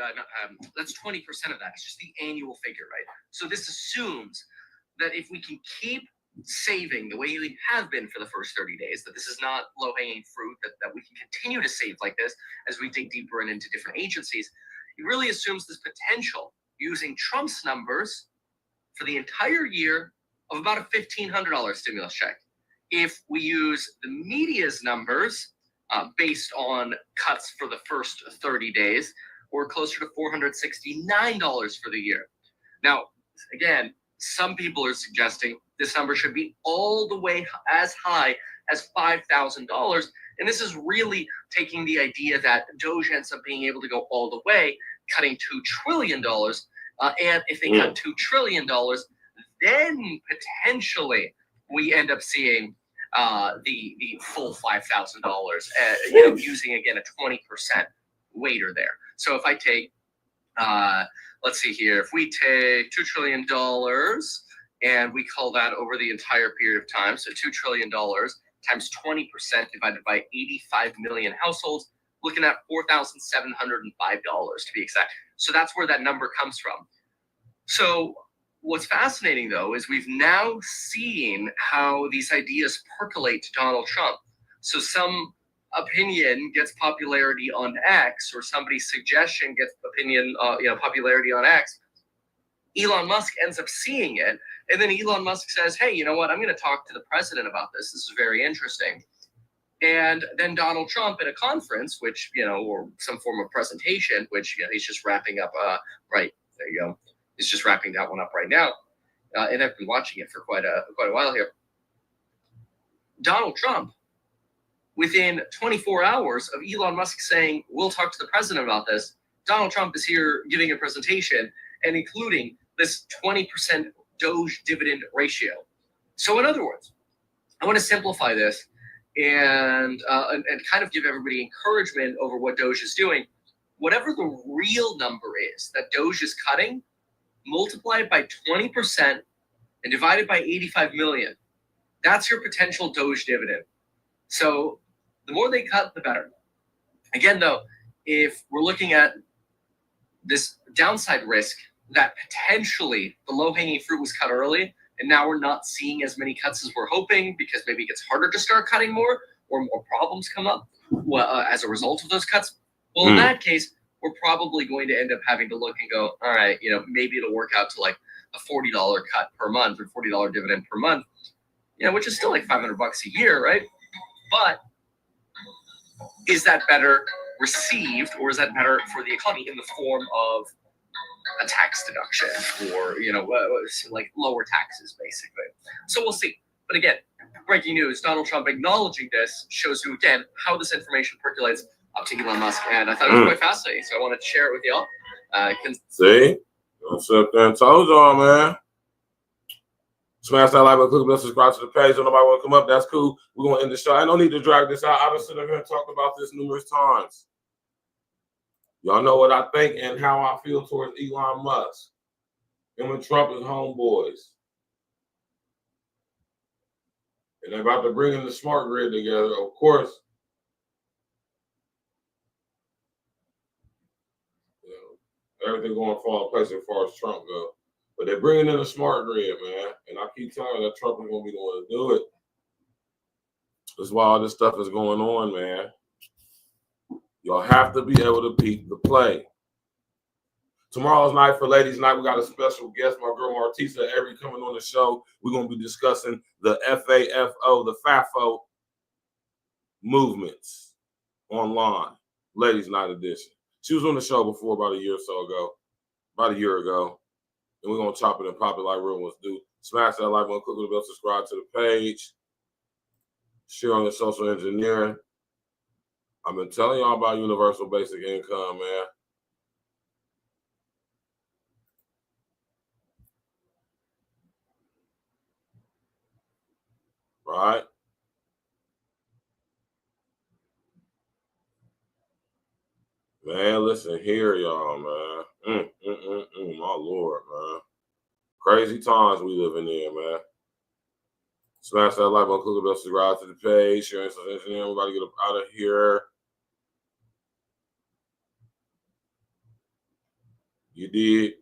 that's 20% of that. It's just the annual figure, right? So this assumes that if we can keep saving the way we have been for the first 30 days, that this is not low-hanging fruit, that we can continue to save like this as we dig deeper and into different agencies. It really assumes this potential, using Trump's numbers for the entire year, of about a $1,500 stimulus check. If we use the media's numbers based on cuts for the first 30 days, we're closer to $469 for the year. Now, again, some people are suggesting this number should be all the way as high as $5,000. And this is really taking the idea that Doge ends up being able to go all the way, cutting $2 trillion. And if they cut $2 trillion, then potentially we end up seeing the full $5,000, using, again, a 20% weighter there. So if I take, let's see here, if we take $2 trillion and we call that over the entire period of time, so $2 trillion times 20% divided by 85 million households, looking at $4,705 to be exact. So that's where that number comes from. So what's fascinating, though, is we've now seen how these ideas percolate to Donald Trump. So some opinion gets popularity on X, or somebody's suggestion gets popularity on X. Elon Musk ends up seeing it, and then Elon Musk says, hey, you know what? I'm going to talk to the president about this. This is very interesting. And then Donald Trump at a conference, which, or some form of presentation, which he's just wrapping up. Right, there you go. He's just wrapping that one up right now. And I've been watching it for quite a while here. Donald Trump, within 24 hours of Elon Musk saying, we'll talk to the president about this, Donald Trump is here giving a presentation and including this 20% Doge dividend ratio. So in other words, I want to simplify this and kind of give everybody encouragement over what Doge is doing. Whatever the real number is that Doge is cutting, multiply it by 20% and divide it by 85 million. That's your potential Doge dividend. So the more they cut, the better. Again, though, if we're looking at this downside risk that potentially the low-hanging fruit was cut early, and now we're not seeing as many cuts as we're hoping because maybe it gets harder to start cutting more or more problems come up as a result of those cuts. Well, in that case, we're probably going to end up having to look and go, all right, maybe it'll work out to like a $40 cut per month or $40 dividend per month, which is still like $500 a year, right? But is that better received, or is that better for the economy in the form of a tax deduction or, like lower taxes, basically? So we'll see. But again, breaking news, Donald Trump acknowledging this shows you, again, how this information percolates up to Elon Musk. And I thought it was quite fascinating. So I wanted to share it with y'all. See? Don't sit up there and told y'all, man. Smash that like button, click the subscribe to the page. Don't nobody want to come up. That's cool. We're going to end the show. I don't need to drag this out. I've been sitting here and talked about this numerous times. Y'all know what I think and how I feel towards Elon Musk. Him and Trump is homeboys. And they're about to bring in the smart grid together. Of course, everything going to fall in place as far as Trump goes. But they're bringing in a smart grid, man. And I keep telling you that Trump is going to be the one to do it. That's why all this stuff is going on, man. Y'all have to be able to beat the play. Tomorrow's night for Ladies' Night, we got a special guest, my girl Martisa Avery, coming on the show. We're going to be discussing the FAFO, the FAFO movements online. Ladies' Night edition. She was on the show before about a year ago. And we're going to chop it and pop it like real ones do. Smash that like button, click the bell, subscribe to the page. Share on your social engineering. I've been telling y'all about universal basic income, man. Right? Man, listen here, y'all, man. My Lord, man. Crazy times we living in, man. Smash that like button, click the bell, subscribe to the page, share on social engineering. Everybody get up out of here. You did.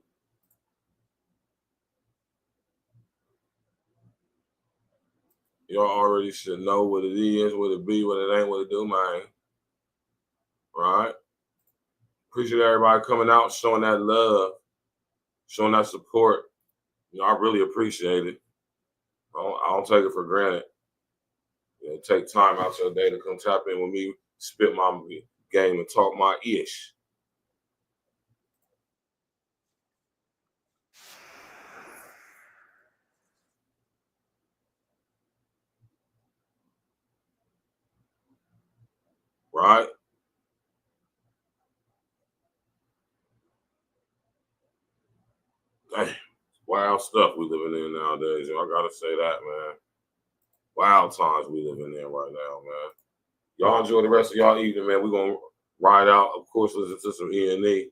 Y'all already should know what it is, what it be, what it ain't, what it do, man. Right? Appreciate everybody coming out, showing that love, showing that support. I really appreciate it. I don't take it for granted. Take time out your day to come tap in with me, spit my game, and talk my ish. Right? Damn, wild stuff we living in nowadays. I gotta say that, man. Wild times we living in right now, man. Y'all enjoy the rest of y'all evening, man. We're gonna ride out, of course, listen to some E&E.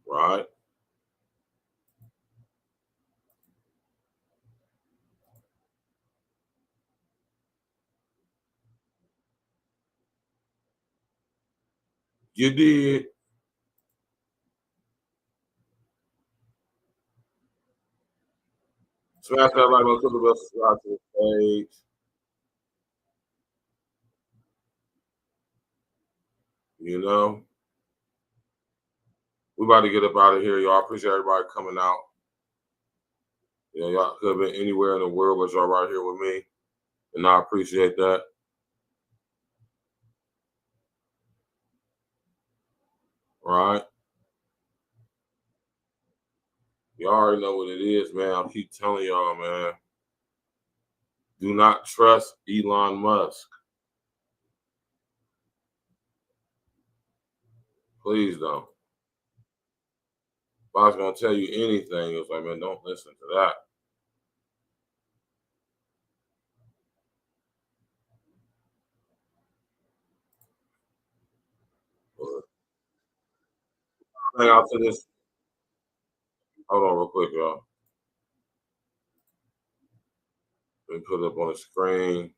Right? You did. Smash that like button, click the bell, subscribe to the page. We about to get up out of here, y'all. Appreciate everybody coming out. Y'all could have been anywhere in the world, but y'all right here with me. And I appreciate that. Right? Y'all already know what it is, man. I'll keep telling y'all, man. Do not trust Elon Musk. Please don't. If I was gonna tell you anything, it was like, man, don't listen to that. Hang out to this. Hold on real quick, y'all. Let me put it up on the screen.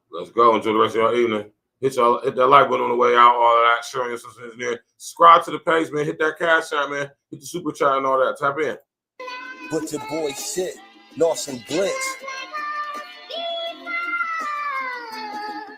Let's go. Enjoy the rest of your evening. Hit that like button on the way out, all of that, sharing your systems there. Subscribe to the page, man. Hit that cash out, man. Hit the super chat and all that. Tap in. But your boy shit, lost and glitch.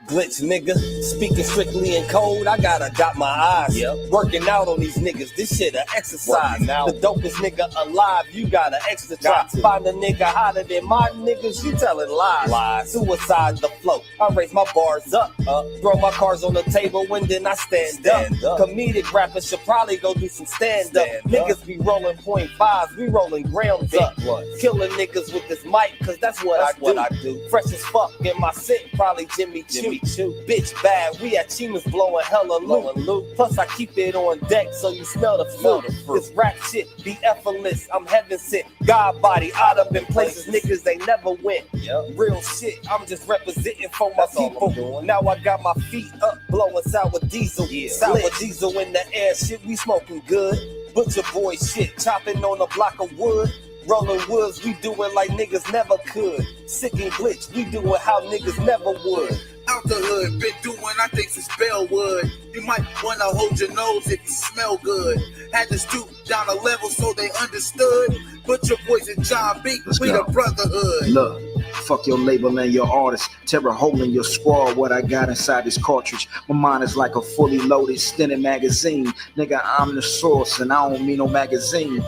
Glitch, nigga. Speaking strictly in code, I gotta dot my eyes. Yep. Working out on these niggas, this shit a exercise. The dopest nigga alive, you gotta extra try. Find a nigga hotter than my niggas, you telling lies. Suicide the flow, I raise my bars up. Throw my cards on the table and then I stand up. Comedic rappers should probably go do some stand-up. Niggas be rolling .5s, we rolling grams up. Killing niggas with this mic, cause that's what I do. Fresh as fuck in my sit, probably Jimmy Choo. Bitch bad, we at Chima's blowing hella loot. Plus I keep it on deck so you smell the fruit. This rap shit be effortless, I'm heaven sent. God body, out up in places niggas they never went. Real shit, I'm just representing for my people. Now I got my feet up, blowing sour diesel. Sour diesel in the air, shit we smoking good. Butcher boy shit, chopping on a block of wood. Rolling woods, we do it like niggas never could. Sick and glitch, we do it how niggas never would. Out the hood, been doing I think since Bellwood. You might wanna hold your nose if you smell good. Had to stoop down a level so they understood. But your boys and John B, we the brotherhood. Look, fuck your label and your artist. Tear a hole in your scroll, what I got inside this cartridge. My mind is like a fully loaded Stenton magazine. Nigga, I'm the source and I don't mean no magazine.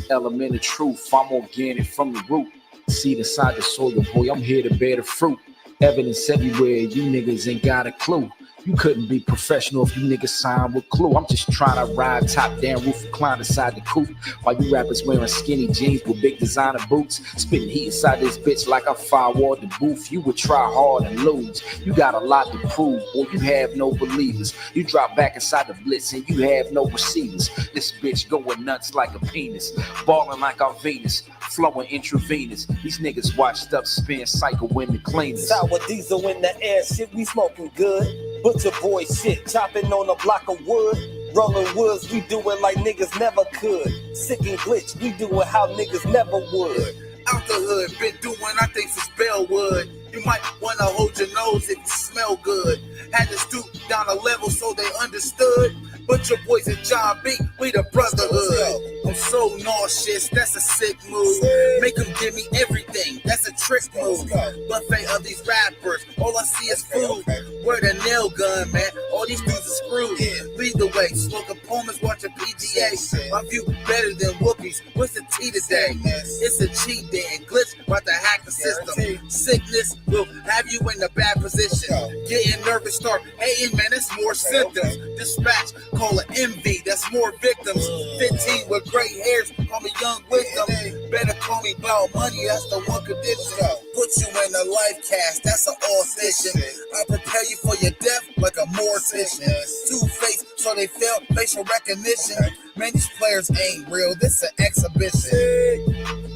Element of truth, I'm organic from the root. Seed inside the soil, boy, I'm here to bear the fruit. Evidence everywhere, you niggas ain't got a clue. You couldn't be professional if you niggas signed with Clue. I'm just trying to ride top down, roof recline inside the coupe. While you rappers wearing skinny jeans with big designer boots. Spitting heat inside this bitch like I firewalled the booth. You would try hard and lose. You got a lot to prove, boy, you have no believers. You drop back inside the blitz and you have no receivers. This bitch going nuts like a penis. Balling like our Venus, flowing intravenous. These niggas washed up, spin cycle in the cleaners. Sour diesel in the air, shit we smoking good. Butcher boy shit, chopping on a block of wood. Rolling woods, we do it like niggas never could. Sick and glitch, we do it how niggas never would. Out the hood, been doing I think since Bellwood. You might wanna hold your nose if you smell good. Had to stoop down a level so they understood. But your boys and John B, we the brotherhood. I'm so nauseous, that's a sick move. Make them give me everything, that's a trick move. Buffet of these rappers, all I see is food. Where the nail gun, man, all these dudes are screwed. Lead the way, smoking Pumas, watching PGA. My view better than Whoopies, what's the T today? It's a cheat day and glitch, about to hack the system. Sickness will have you in a bad position. Getting nervous, start hating, man, that's more symptoms. Dispatch, call it envy, that's more victims. 15 with gray hairs, call me young wisdom. Better call me about money, that's the one condition. Put you in a life cast, that's an audition. I prepare you for your death like a mortician. Two-faced, so they fail facial recognition. Man, these players ain't real, this an exhibition.